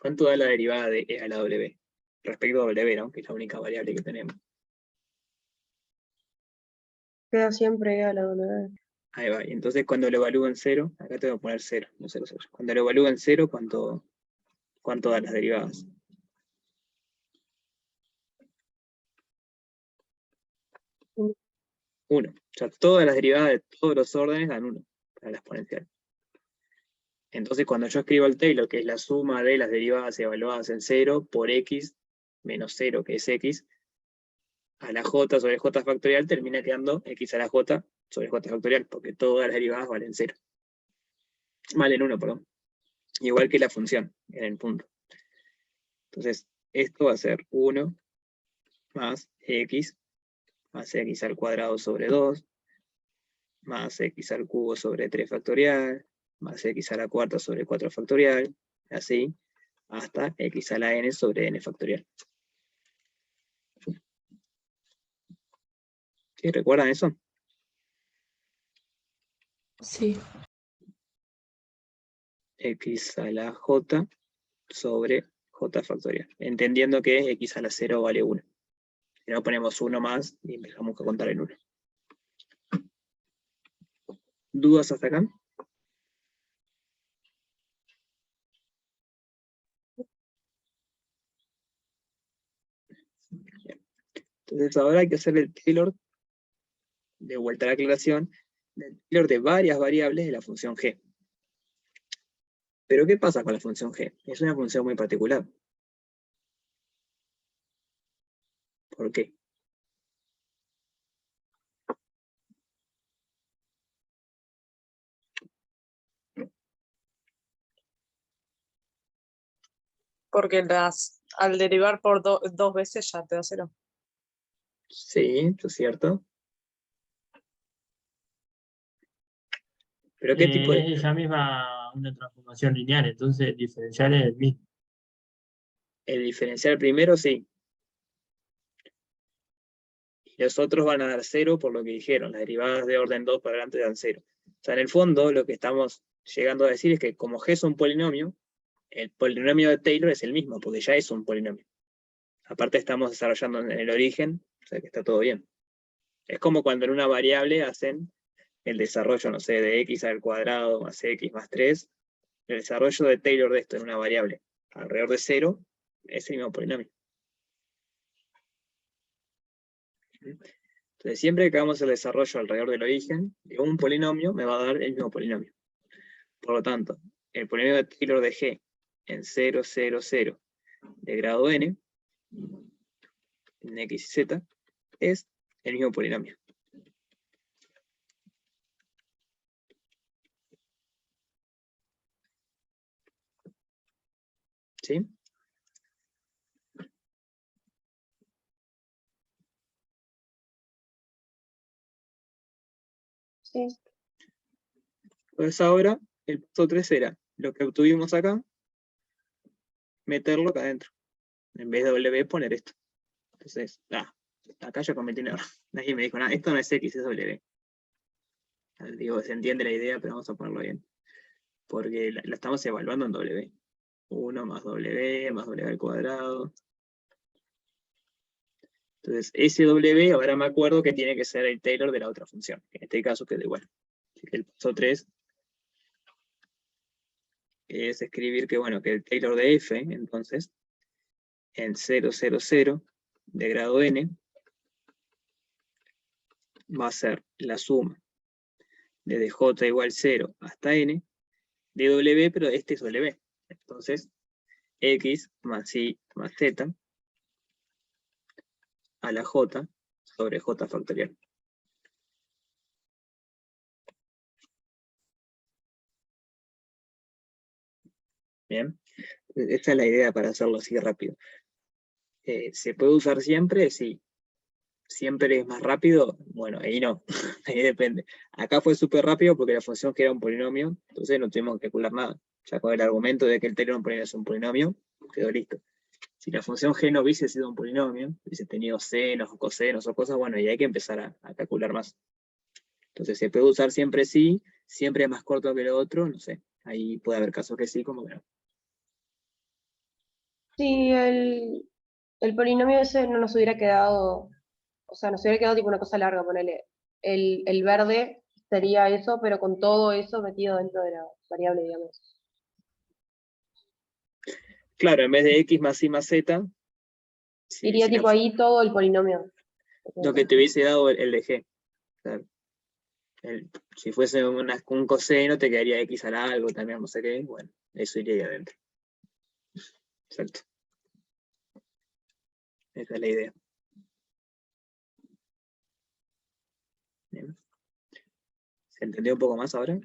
¿Cuánto da la derivada de E a la W? Respecto a W, ¿no? Que es la única variable que tenemos. Queda siempre a la W. Ahí va. Y entonces cuando lo evalúo en 0, acá tengo que poner 0, no 0, 0. Cuando lo evalúo en 0, ¿cuánto dan las derivadas? 1. O sea, todas las derivadas de todos los órdenes dan 1 para la exponencial. Entonces cuando yo escribo el Taylor, que es la suma de las derivadas evaluadas en 0 por x menos 0, que es x, a la j sobre j factorial termina quedando x a la j sobre j factorial, porque todas las derivadas valen 0. Valen 1, perdón. Igual que la función en el punto. Entonces, esto va a ser 1 más x al cuadrado sobre 2, más x al cubo sobre 3 factorial, más x a la cuarta sobre 4 factorial, así, hasta x a la n sobre n factorial. ¿Sí? ¿Recuerdan eso? Sí. X a la j sobre j factorial. Entendiendo que x a la 0 vale 1. Si no, ponemos 1 más y empezamos a contar el 1. ¿Dudas hasta acá? Bien. Entonces ahora hay que hacer el Taylor, de vuelta a la aclaración, del Taylor de varias variables de la función g. Pero ¿qué pasa con la función g? Es una función muy particular. ¿Por qué? Porque al derivar por dos veces ya te da 0. Sí, eso es cierto. ¿Pero qué tipo de...? Es ella misma una transformación lineal, entonces el diferencial es el mismo. El diferencial primero, sí. Los otros van a dar 0 por lo que dijeron, las derivadas de orden 2 para adelante dan 0. O sea, en el fondo, lo que estamos llegando a decir es que como G es un polinomio, el polinomio de Taylor es el mismo, porque ya es un polinomio. Aparte estamos desarrollando en el origen, o sea que está todo bien. Es como cuando en una variable hacen el desarrollo, no sé, de x al cuadrado más x más 3, el desarrollo de Taylor de esto en una variable alrededor de 0 es el mismo polinomio. Entonces siempre que hagamos el desarrollo alrededor del origen de un polinomio, me va a dar el mismo polinomio. Por lo tanto, el polinomio de Taylor de G en 0, 0, 0 de grado n, en x y z, es el mismo polinomio. ¿Sí? Sí. Entonces ahora, el paso 3 era lo que obtuvimos acá, meterlo acá adentro. En vez de W, poner esto. Entonces, acá ya cometí un error. Nadie me dijo nada, esto no es X, es W. Digo, se entiende la idea, pero vamos a ponerlo bien. Porque la estamos evaluando en W. 1 más W al cuadrado. Entonces, ese W, ahora me acuerdo que tiene que ser el Taylor de la otra función. En este caso queda igual. Así que el paso 3 es escribir que, bueno, que el Taylor de F, entonces, en 0, 0, 0 de grado n, va a ser la suma desde j igual 0 hasta n, de W, pero este es W. Entonces, x más y más z a la j sobre j factorial. Bien, esta es la idea para hacerlo así rápido. ¿Se puede usar siempre? Sí. ¿Siempre es más rápido? Bueno, ahí no, ahí depende. Acá fue súper rápido porque la función que era un polinomio, entonces no tuvimos que calcular nada. Ya con el argumento de que el Taylor es un polinomio, quedó listo. Si la función g no hubiese sido un polinomio, hubiese tenido senos o cosenos o cosas, bueno, y hay que empezar a calcular más. Entonces se puede usar siempre sí, siempre es más corto que lo otro, no sé. Ahí puede haber casos que sí, como que no. Sí, el polinomio ese no nos hubiera quedado, o sea, nos hubiera quedado tipo una cosa larga, ponele. El verde sería eso, pero con todo eso metido dentro de la variable, digamos. Claro, en vez de x más y más z, Iría si tipo ahí todo el polinomio. lo que te hubiese dado el de g. Claro. Si fuese un coseno, te quedaría x al algo también, no sé qué. Bueno, eso iría ahí adentro. Exacto. Esa es la idea. Bien. ¿Se entendió un poco más ahora?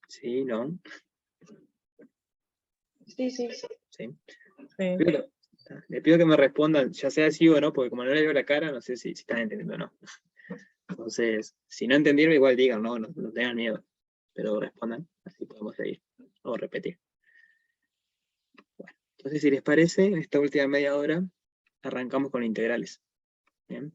Sí, ¿no? Sí, sí. Sí. Sí. Le pido que me respondan, ya sea sí o no, porque como no le veo la cara, no sé si están entendiendo o no. Entonces, si no entendieron, igual digan, no tengan miedo. Pero respondan, así podemos seguir. O repetir. Bueno, entonces si les parece, en esta última media hora, arrancamos con integrales. ¿Bien?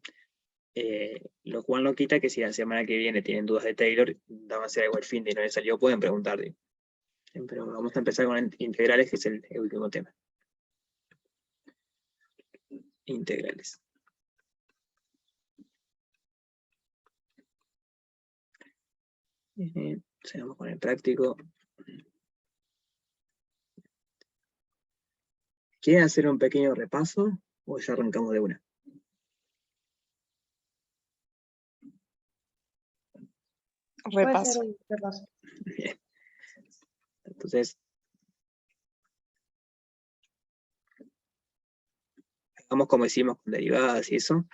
Lo cual no quita que si la semana que viene tienen dudas de Taylor, va a ser igual fin de no les salió, pueden preguntar. Bien, pero vamos a empezar con integrales, que es el último tema. Integrales. Seguimos con el práctico. ¿Quieren hacer un pequeño repaso o ya arrancamos de una? Puede Repaso. ser un repaso. Bien. Entonces, hagamos como hicimos con derivadas y eso.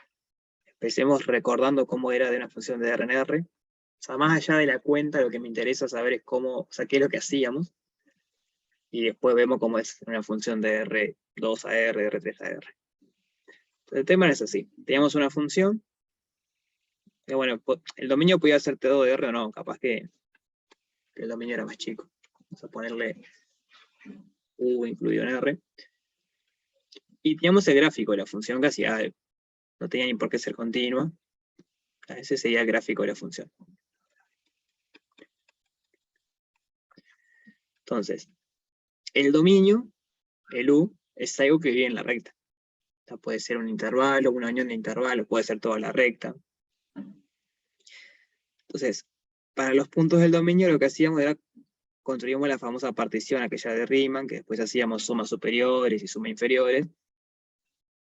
Empecemos recordando cómo era de una función de RNR. O sea, más allá de la cuenta, lo que me interesa saber es cómo, o sea, qué es lo que hacíamos. Y después vemos cómo es una función de R2 a R, de R3 a R. Entonces, el tema es así. Teníamos una función, que bueno, el dominio podía ser T2 de R o no, capaz que el dominio era más chico. Vamos a ponerle U incluido en R. Y teníamos el gráfico de la función que hacía algo. No tenía ni por qué ser continua. Ese sería el gráfico de la función. Entonces, el dominio, el U, es algo que vive en la recta. O sea, puede ser un intervalo, una unión de intervalos, puede ser toda la recta. Entonces, para los puntos del dominio lo que hacíamos era construíamos la famosa partición aquella de Riemann, que después hacíamos sumas superiores y sumas inferiores,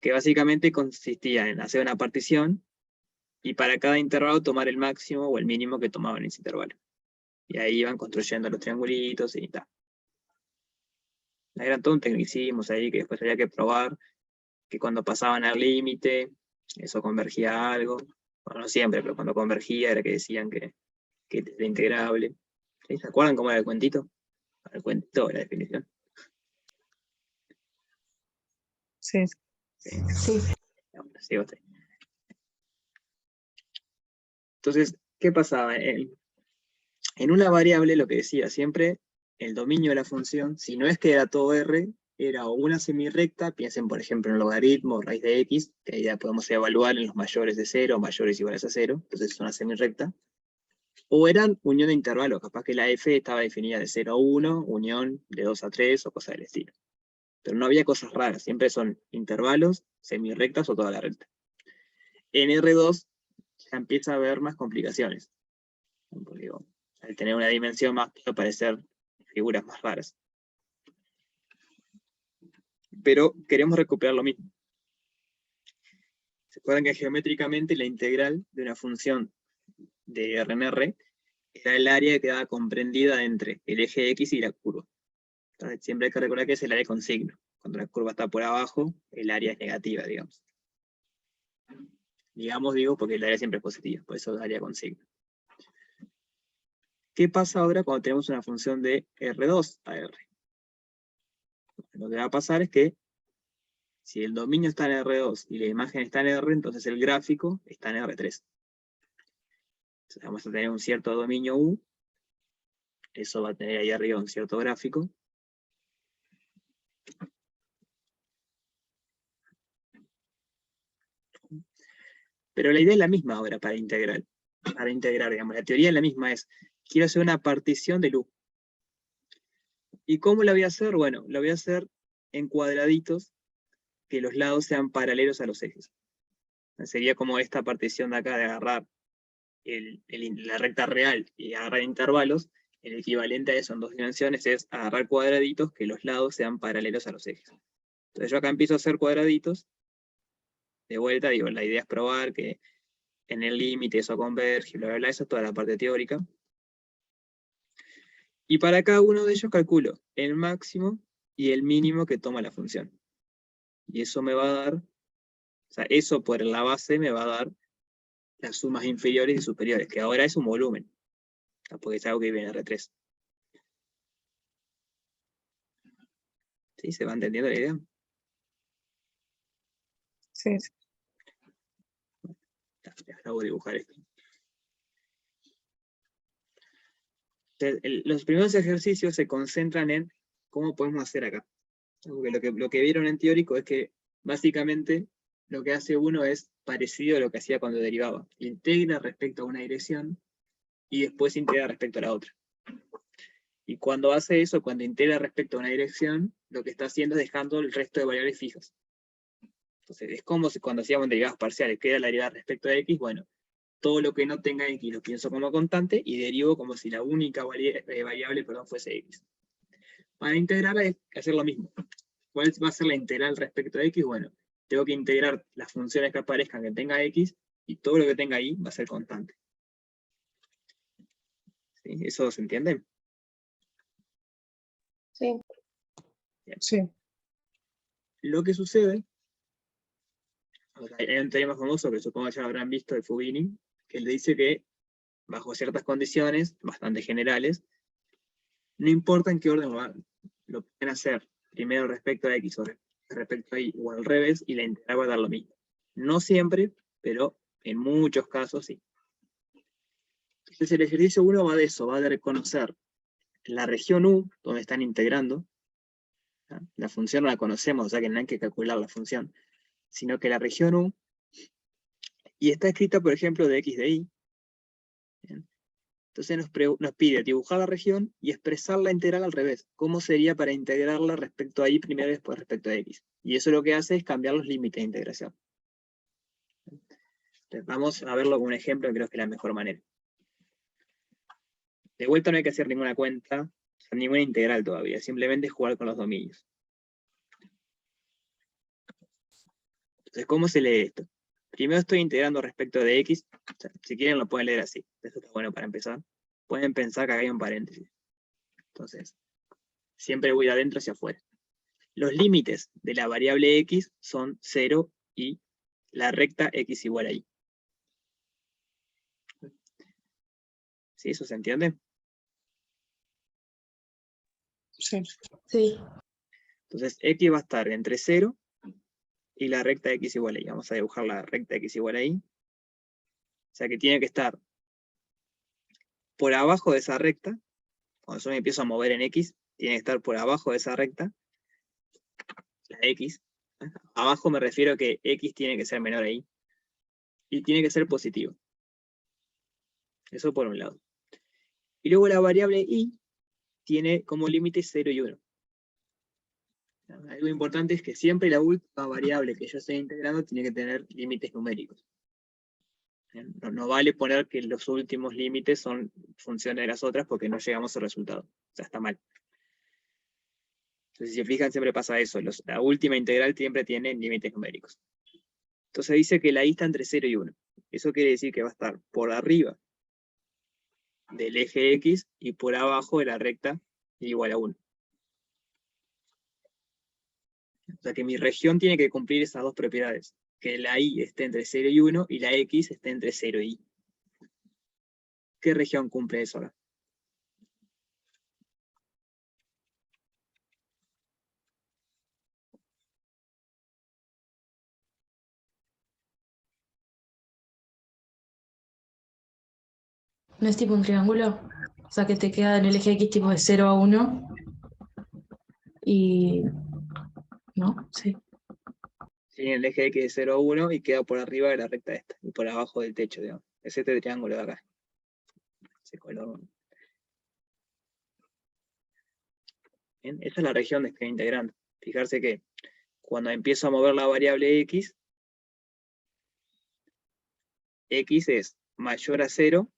que básicamente consistía en hacer una partición y para cada intervalo tomar el máximo o el mínimo que tomaban en ese intervalo. Y ahí iban construyendo los triangulitos y tal. Eran todo un tecnicismos ahí que después había que probar que cuando pasaban al límite, eso convergía a algo. Bueno, no siempre, pero cuando convergía era que decían que era integrable. ¿Sí? ¿Se acuerdan cómo era el cuentito? El cuentito, la definición. Sí. Sí. Sí, usted. Entonces, ¿qué pasaba? En una variable lo que decía siempre, el dominio de la función, si no es que era todo R, era o una semirrecta, piensen por ejemplo en logaritmo, raíz de x, que ahí ya podemos evaluar en los mayores de 0, mayores iguales a 0, entonces es una semirrecta, o eran unión de intervalos, capaz que la f estaba definida de 0 a 1, unión de 2 a 3 o cosas del estilo. Pero no había cosas raras, siempre son intervalos, semirrectas o toda la recta. En R2 ya empieza a haber más complicaciones. Porque, al tener una dimensión más puede aparecer figuras más raras. Pero queremos recuperar lo mismo. ¿Se acuerdan que geométricamente la integral de una función de R en R era el área que quedaba comprendida entre el eje X y la curva? Entonces siempre hay que recordar que es el área con signo. Cuando la curva está por abajo, el área es negativa, digamos. Digo, porque el área siempre es positiva, por eso es área con signo. ¿Qué pasa ahora cuando tenemos una función de R2 a R? Lo que va a pasar es que si el dominio está en R2 y la imagen está en R, entonces el gráfico está en R3. Entonces vamos a tener un cierto dominio U, eso va a tener ahí arriba un cierto gráfico. Pero la idea es la misma ahora para integrar. Para integrar, digamos, la teoría es la misma, es, quiero hacer una partición del U. ¿Y cómo la voy a hacer? Bueno, la voy a hacer en cuadraditos que los lados sean paralelos a los ejes. Sería como esta partición de acá de agarrar la recta real y agarrar intervalos. El equivalente a eso en 2 dimensiones es agarrar cuadraditos que los lados sean paralelos a los ejes. Entonces yo acá empiezo a hacer cuadraditos. De vuelta, digo, la idea es probar que en el límite eso converge, bla, bla, bla, eso es toda la parte teórica. Y para cada uno de ellos calculo el máximo y el mínimo que toma la función. Y eso me va a dar, o sea, eso por la base me va a dar las sumas inferiores y superiores, que ahora es un volumen, porque es algo que viene en R3. ¿Sí? ¿Se va entendiendo la idea? Sí. Acabo de dibujar esto. Entonces, los primeros ejercicios se concentran en cómo podemos hacer acá. Porque lo que vieron en teórico es que básicamente lo que hace uno es parecido a lo que hacía cuando derivaba. Integra respecto a una dirección y después integra respecto a la otra. Y cuando hace eso, cuando integra respecto a una dirección, lo que está haciendo es dejando el resto de variables fijas. Entonces es como si cuando hacíamos derivadas parciales, que era la derivada respecto a x, bueno, todo lo que no tenga x lo pienso como constante y derivo como si la única variable fuese x. Para integrar hay que hacer lo mismo. ¿Cuál va a ser la integral respecto a x? Bueno, tengo que integrar las funciones que aparezcan que tenga x y todo lo que tenga y va a ser constante. ¿Sí? ¿Eso se entiende? Sí. Bien. Sí. Lo que sucede, hay un teorema famoso que supongo que ya lo habrán visto, de Fubini, que le dice que bajo ciertas condiciones, bastante generales, no importa en qué orden van, lo pueden hacer primero respecto a X o respecto a Y o al revés, y la integral va a dar lo mismo. No siempre, pero en muchos casos sí. Entonces el ejercicio 1 va de eso, va de reconocer la región U, donde están integrando. La función no la conocemos, o sea que no hay que calcular la función, sino que la región U, y está escrita, por ejemplo, de X de Y. ¿Bien? Entonces nos pide dibujar la región y expresar la integral al revés. ¿Cómo sería para integrarla respecto a Y primero y después respecto a X? Y eso lo que hace es cambiar los límites de integración. Entonces, vamos a verlo con un ejemplo, que creo que es la mejor manera. De vuelta no hay que hacer ninguna cuenta, o sea, ninguna integral todavía, simplemente jugar con los dominios. Entonces, ¿cómo se lee esto? Primero estoy integrando respecto de X, o sea, si quieren lo pueden leer así, esto está bueno para empezar. Pueden pensar que acá hay un paréntesis. Entonces, siempre voy de adentro hacia afuera. Los límites de la variable X son 0 y la recta X igual a Y. ¿Sí? ¿Eso se entiende? Sí. Sí. Entonces, X va a estar entre 0 y la recta X igual a Y. Vamos a dibujar la recta X igual a Y. O sea que tiene que estar por abajo de esa recta. Cuando yo me empiezo a mover en X, tiene que estar por abajo de esa recta, la X. Abajo me refiero a que X tiene que ser menor a Y. Y tiene que ser positivo. Eso por un lado. Y luego la variable Y tiene como límite 0 y 1. Algo importante es que siempre la última variable que yo estoy integrando tiene que tener límites numéricos. No vale poner que los últimos límites son funciones de las otras porque no llegamos al resultado. O sea, está mal. Entonces, si se fijan, siempre pasa eso. La última integral siempre tiene límites numéricos. Entonces dice que la Y está entre 0 y 1. Eso quiere decir que va a estar por arriba del eje X y por abajo de la recta igual a 1. O sea que mi región tiene que cumplir esas dos propiedades. Que la Y esté entre 0 y 1 y la X esté entre 0 y Y. ¿Qué región cumple eso ahora? ¿No es tipo un triángulo? O sea, que te queda en el eje X tipo de 0 a 1. Y... ¿No? Sí. Sí, en el eje X de 0 a 1 y queda por arriba de la recta esta. Y por abajo del techo, digamos. Es este triángulo de acá. Ese color. Bien, esta es la región que estoy integrando. Fijarse que cuando empiezo a mover la variable X, X es mayor a 0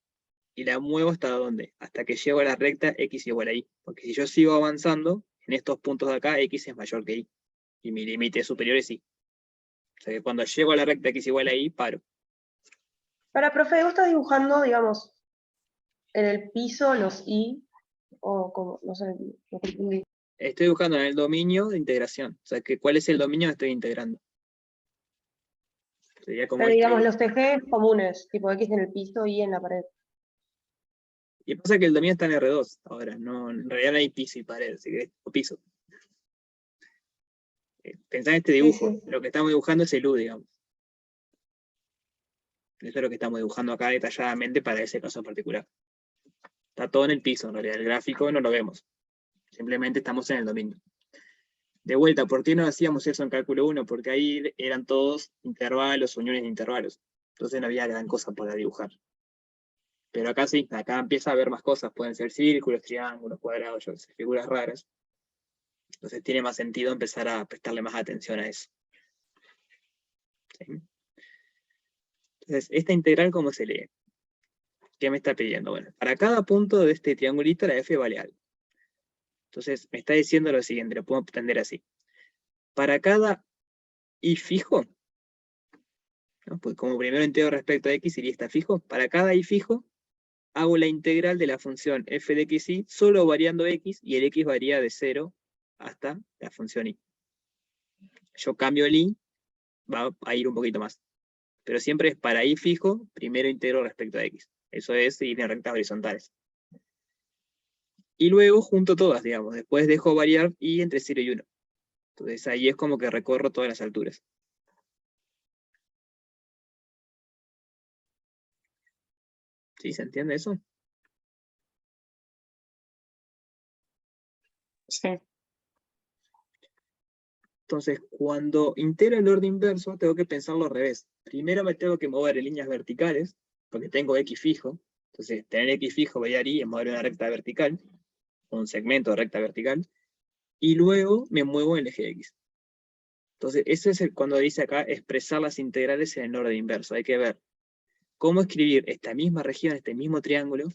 y la muevo hasta dónde? Hasta que llego a la recta X igual a Y. Porque si yo sigo avanzando, en estos puntos de acá, X es mayor que Y. Y mi límite superior es Y. O sea que cuando llego a la recta X igual a Y, paro. Para, profe, ¿vos estás dibujando, digamos, en el piso los I? O como, no sé, no entendí. Estoy buscando en el dominio de integración. O sea, que ¿cuál es el dominio que estoy integrando? Sería como Pero digamos, este. los ejes comunes, tipo X en el piso y en la pared. Y pasa que el dominio está en R2 ahora. No, en realidad no hay piso y pared, así que o piso. Pensá en este dibujo. Sí. Lo que estamos dibujando es el U, digamos. Eso es lo que estamos dibujando acá detalladamente para ese caso en particular. Está todo en el piso, en realidad. El gráfico no lo vemos. Simplemente estamos en el dominio. De vuelta, ¿por qué no hacíamos eso en cálculo 1? Porque ahí eran todos intervalos, uniones de intervalos. Entonces no había gran cosa para dibujar. Pero acá sí, acá empieza a haber más cosas. Pueden ser círculos, triángulos, cuadrados, yo qué sé, figuras raras. Entonces tiene más sentido empezar a prestarle más atención a eso. ¿Sí? Entonces, esta integral, ¿cómo se lee? ¿Qué me está pidiendo? Bueno, para cada punto de este triangulito la f vale algo. Entonces, me está diciendo lo siguiente, lo puedo entender así. Para cada y fijo, ¿no? Pues como primero integro respecto a x y está fijo, para cada y fijo, hago la integral de la función f de x y solo variando x, y el x varía de 0 hasta la función y. Yo cambio el y, va a ir un poquito más. Pero siempre es para y fijo, primero integro respecto a x. Eso es ir en rectas horizontales. Y luego junto todas, digamos. Después dejo variar y entre 0 y 1. Entonces ahí es como que recorro todas las alturas. ¿Sí? ¿Se entiende eso? Sí. Entonces, cuando integro el orden inverso, tengo que pensarlo al revés. Primero me tengo que mover en líneas verticales, porque tengo X fijo. Entonces, tener X fijo, variar Y, es mover una recta vertical, un segmento de recta vertical, y luego me muevo en el eje X. Entonces, eso es cuando dice acá expresar las integrales en el orden inverso. Hay que ver cómo escribir esta misma región, este mismo triángulo,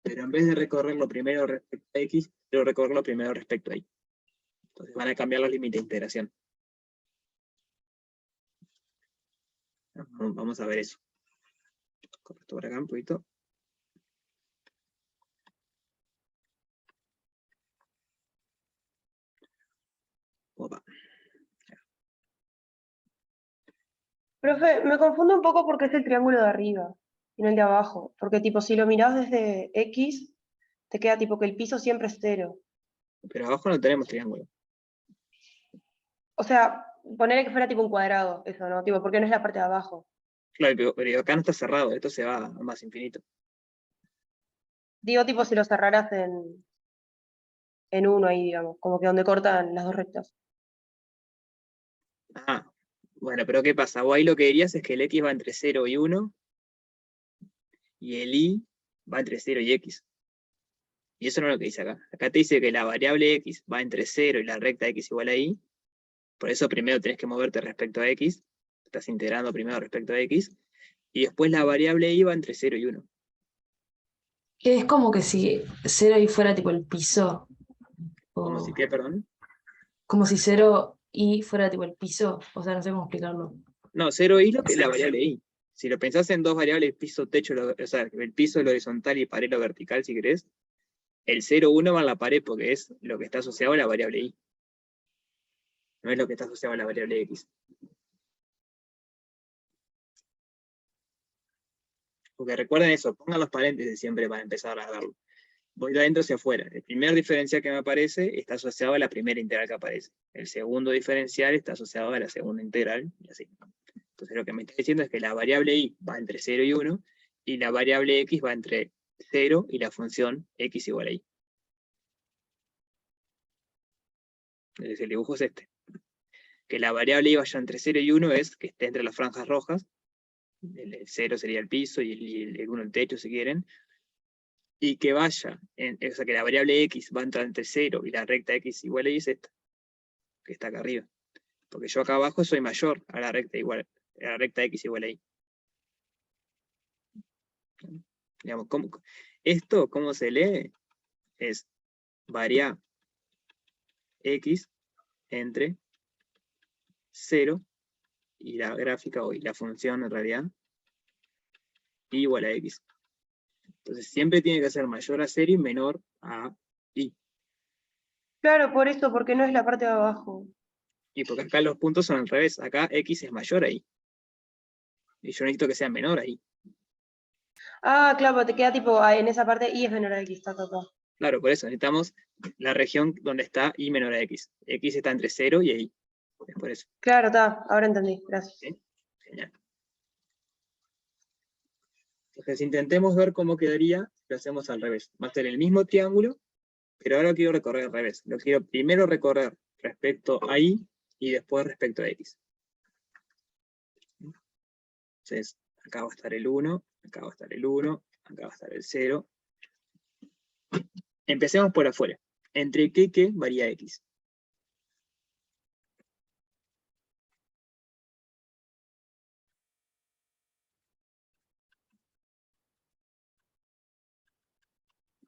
pero en vez de recorrerlo primero respecto a X, debo recorrerlo primero respecto a Y. Entonces van a cambiar los límites de integración. Vamos a ver eso. Correcto por acá un poquito. Opa. Profe, me confundo un poco porque es el triángulo de arriba y no el de abajo. Porque tipo, si lo mirás desde X, te queda tipo que el piso siempre es 0. Pero abajo no tenemos triángulo. O sea, ponerle que fuera tipo un cuadrado, eso, ¿no? Tipo, porque no es la parte de abajo. Claro, pero acá no está cerrado, esto se va a más infinito. Digo, tipo, si lo cerraras en uno ahí, digamos, como que donde cortan las dos rectas. Ah, bueno, pero ¿qué pasa? Vos ahí lo que dirías es que el X va entre 0 y 1, y el Y va entre 0 y X. Y eso no es lo que dice acá. Acá te dice que la variable X va entre 0 y la recta X igual a Y. Por eso primero tenés que moverte respecto a X. Estás integrando primero respecto a X. Y después la variable Y va entre 0 y 1. Es como que si 0 y fuera tipo el piso, Como si qué, perdón. como si 0 y fuera tipo el piso, o sea, no sé cómo explicarlo. No, 0 Y lo que es la variable Y. Si lo pensás en dos variables, piso, techo, o sea, el piso, el horizontal y pared, lo vertical, si querés, el 0, 1 va en la pared porque es lo que está asociado a la variable Y. No es lo que está asociado a la variable X. Porque recuerden eso, pongan los paréntesis siempre para empezar a verlo. Voy de adentro hacia afuera. El primer diferencial que me aparece está asociado a la primera integral que aparece. El segundo diferencial está asociado a la segunda integral, y así. Entonces lo que me está diciendo es que la variable Y va entre 0 y 1, y la variable X va entre 0 y la función X igual a Y. Entonces el dibujo es este. Que la variable Y vaya entre 0 y 1 es que esté entre las franjas rojas. El 0 sería el piso y el 1 el techo, si quieren. Y que vaya, o sea, que la variable X va a entrar entre 0 y la recta X igual a Y es esta, que está acá arriba. Porque yo acá abajo soy mayor a la recta X igual a Y. Digamos, esto, ¿cómo se lee? Es variar X entre 0 y la gráfica, y la función en realidad, igual a X. Entonces siempre tiene que ser mayor a 0 y menor a Y. Claro, por eso, porque no es la parte de abajo. Y porque acá los puntos son al revés. Acá X es mayor a Y. Y yo necesito que sea menor a Y. Ah, claro, te queda tipo en esa parte y es menor a X, ta. Claro, por eso necesitamos la región donde está Y menor a X. X está entre 0 y Y. Es por eso. Claro, está, ahora entendí, gracias. ¿Sí? Genial. Entonces intentemos ver cómo quedaría si lo hacemos al revés. Va a ser el mismo triángulo, pero ahora lo quiero recorrer al revés. Lo quiero primero recorrer respecto a Y y después respecto a X. Entonces, acá va a estar el 1, acá va a estar el 1, acá va a estar el 0. Empecemos por afuera. ¿Entre qué y qué varía X?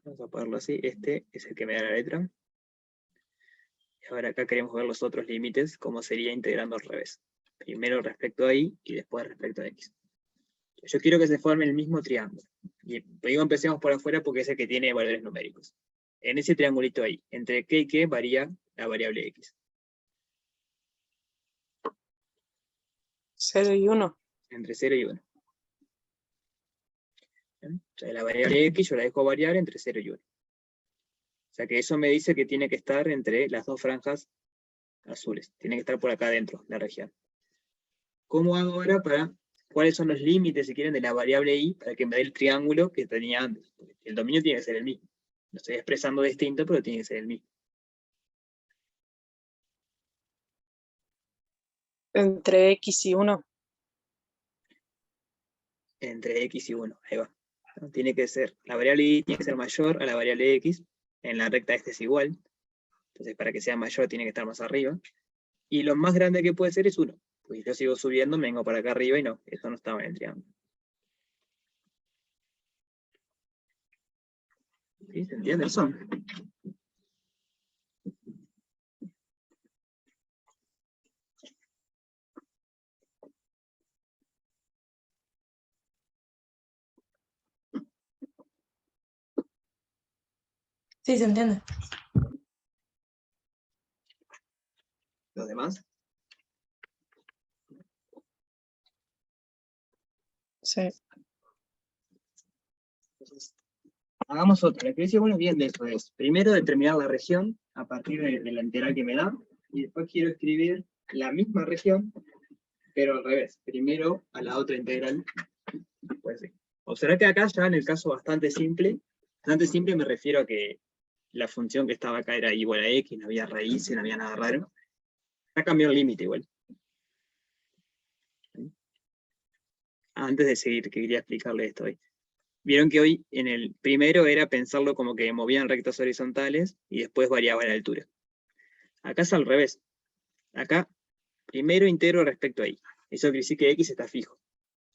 Vamos a ponerlo así. Este es el que me da la letra. Y ahora acá queremos ver los otros límites, cómo sería integrando al revés. Primero respecto a Y y después respecto a X. Yo quiero que se forme el mismo triángulo. Y digo empecemos por afuera porque es el que tiene valores numéricos. En ese triangulito ahí, entre qué y qué varía la variable X. 0 y 1. Entre 0 y 1. ¿Bien? O sea, la variable X yo la dejo variar entre 0 y 1. O sea que eso me dice que tiene que estar entre las dos franjas azules. Tiene que estar por acá adentro de la región. ¿Cómo hago ahora para... ¿Cuáles son los límites, si quieren, de la variable i para que me dé el triángulo que tenía antes? Porque el dominio tiene que ser el mismo. Lo estoy expresando distinto, pero tiene que ser el mismo. Entre X y 1. Entre x y 1, ahí va. ¿No? Tiene que ser, la variable y tiene que ser mayor a la variable x, en la recta este es igual, entonces para que sea mayor tiene que estar más arriba, y lo más grande que puede ser es 1, pues yo sigo subiendo, me vengo para acá arriba y no, esto no estaba en el triángulo. ¿Sí? ¿Se entiende eso? Sí, se entiende. ¿Los demás? Sí. Entonces, hagamos otra. La que dice, bueno, bien de eso es, primero determinar la región a partir de la integral que me da, y después quiero escribir la misma región, pero al revés. Primero a la otra integral. Pues sí. Observa que acá ya en el caso bastante simple me refiero a que la función que estaba acá era igual a x, no había raíces, no había nada raro. Acá cambió el límite igual. Antes de seguir, que quería explicarle esto hoy. Vieron que hoy en el primero era pensarlo como que movían rectas horizontales y después variaba la altura. Acá es al revés. Acá primero integro respecto a y. Eso quiere decir que x está fijo.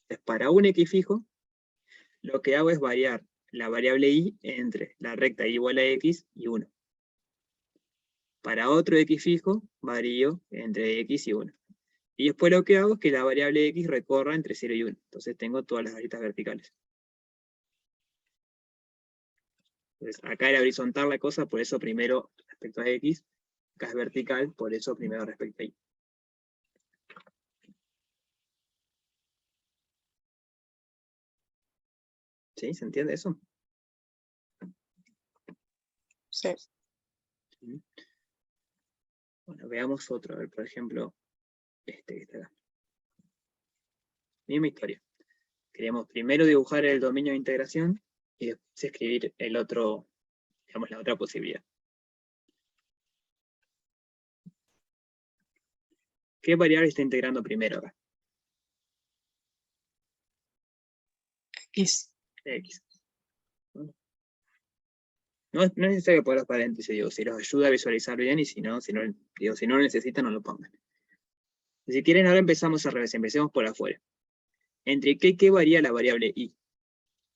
Entonces, para un x fijo, lo que hago es variar la variable y entre la recta igual a x y 1. Para otro x fijo, varío entre x y 1. Y después lo que hago es que la variable x recorra entre 0 y 1. Entonces tengo todas las varitas verticales. Entonces acá era horizontal la cosa, por eso primero respecto a x. Acá es vertical, por eso primero respecto a y. ¿Sí? ¿Se entiende eso? Sí. Bueno, veamos otro. A ver, por ejemplo, este que está acá. Misma historia. Queríamos primero dibujar el dominio de integración y después escribir el otro, digamos, la otra posibilidad. ¿Qué variable está integrando primero acá? X. X. No es necesario poner los paréntesis, digo, si los ayuda a visualizar bien y si no lo necesitan, no lo pongan. Si quieren, ahora empezamos al revés, empecemos por afuera. ¿Entre qué varía la variable y?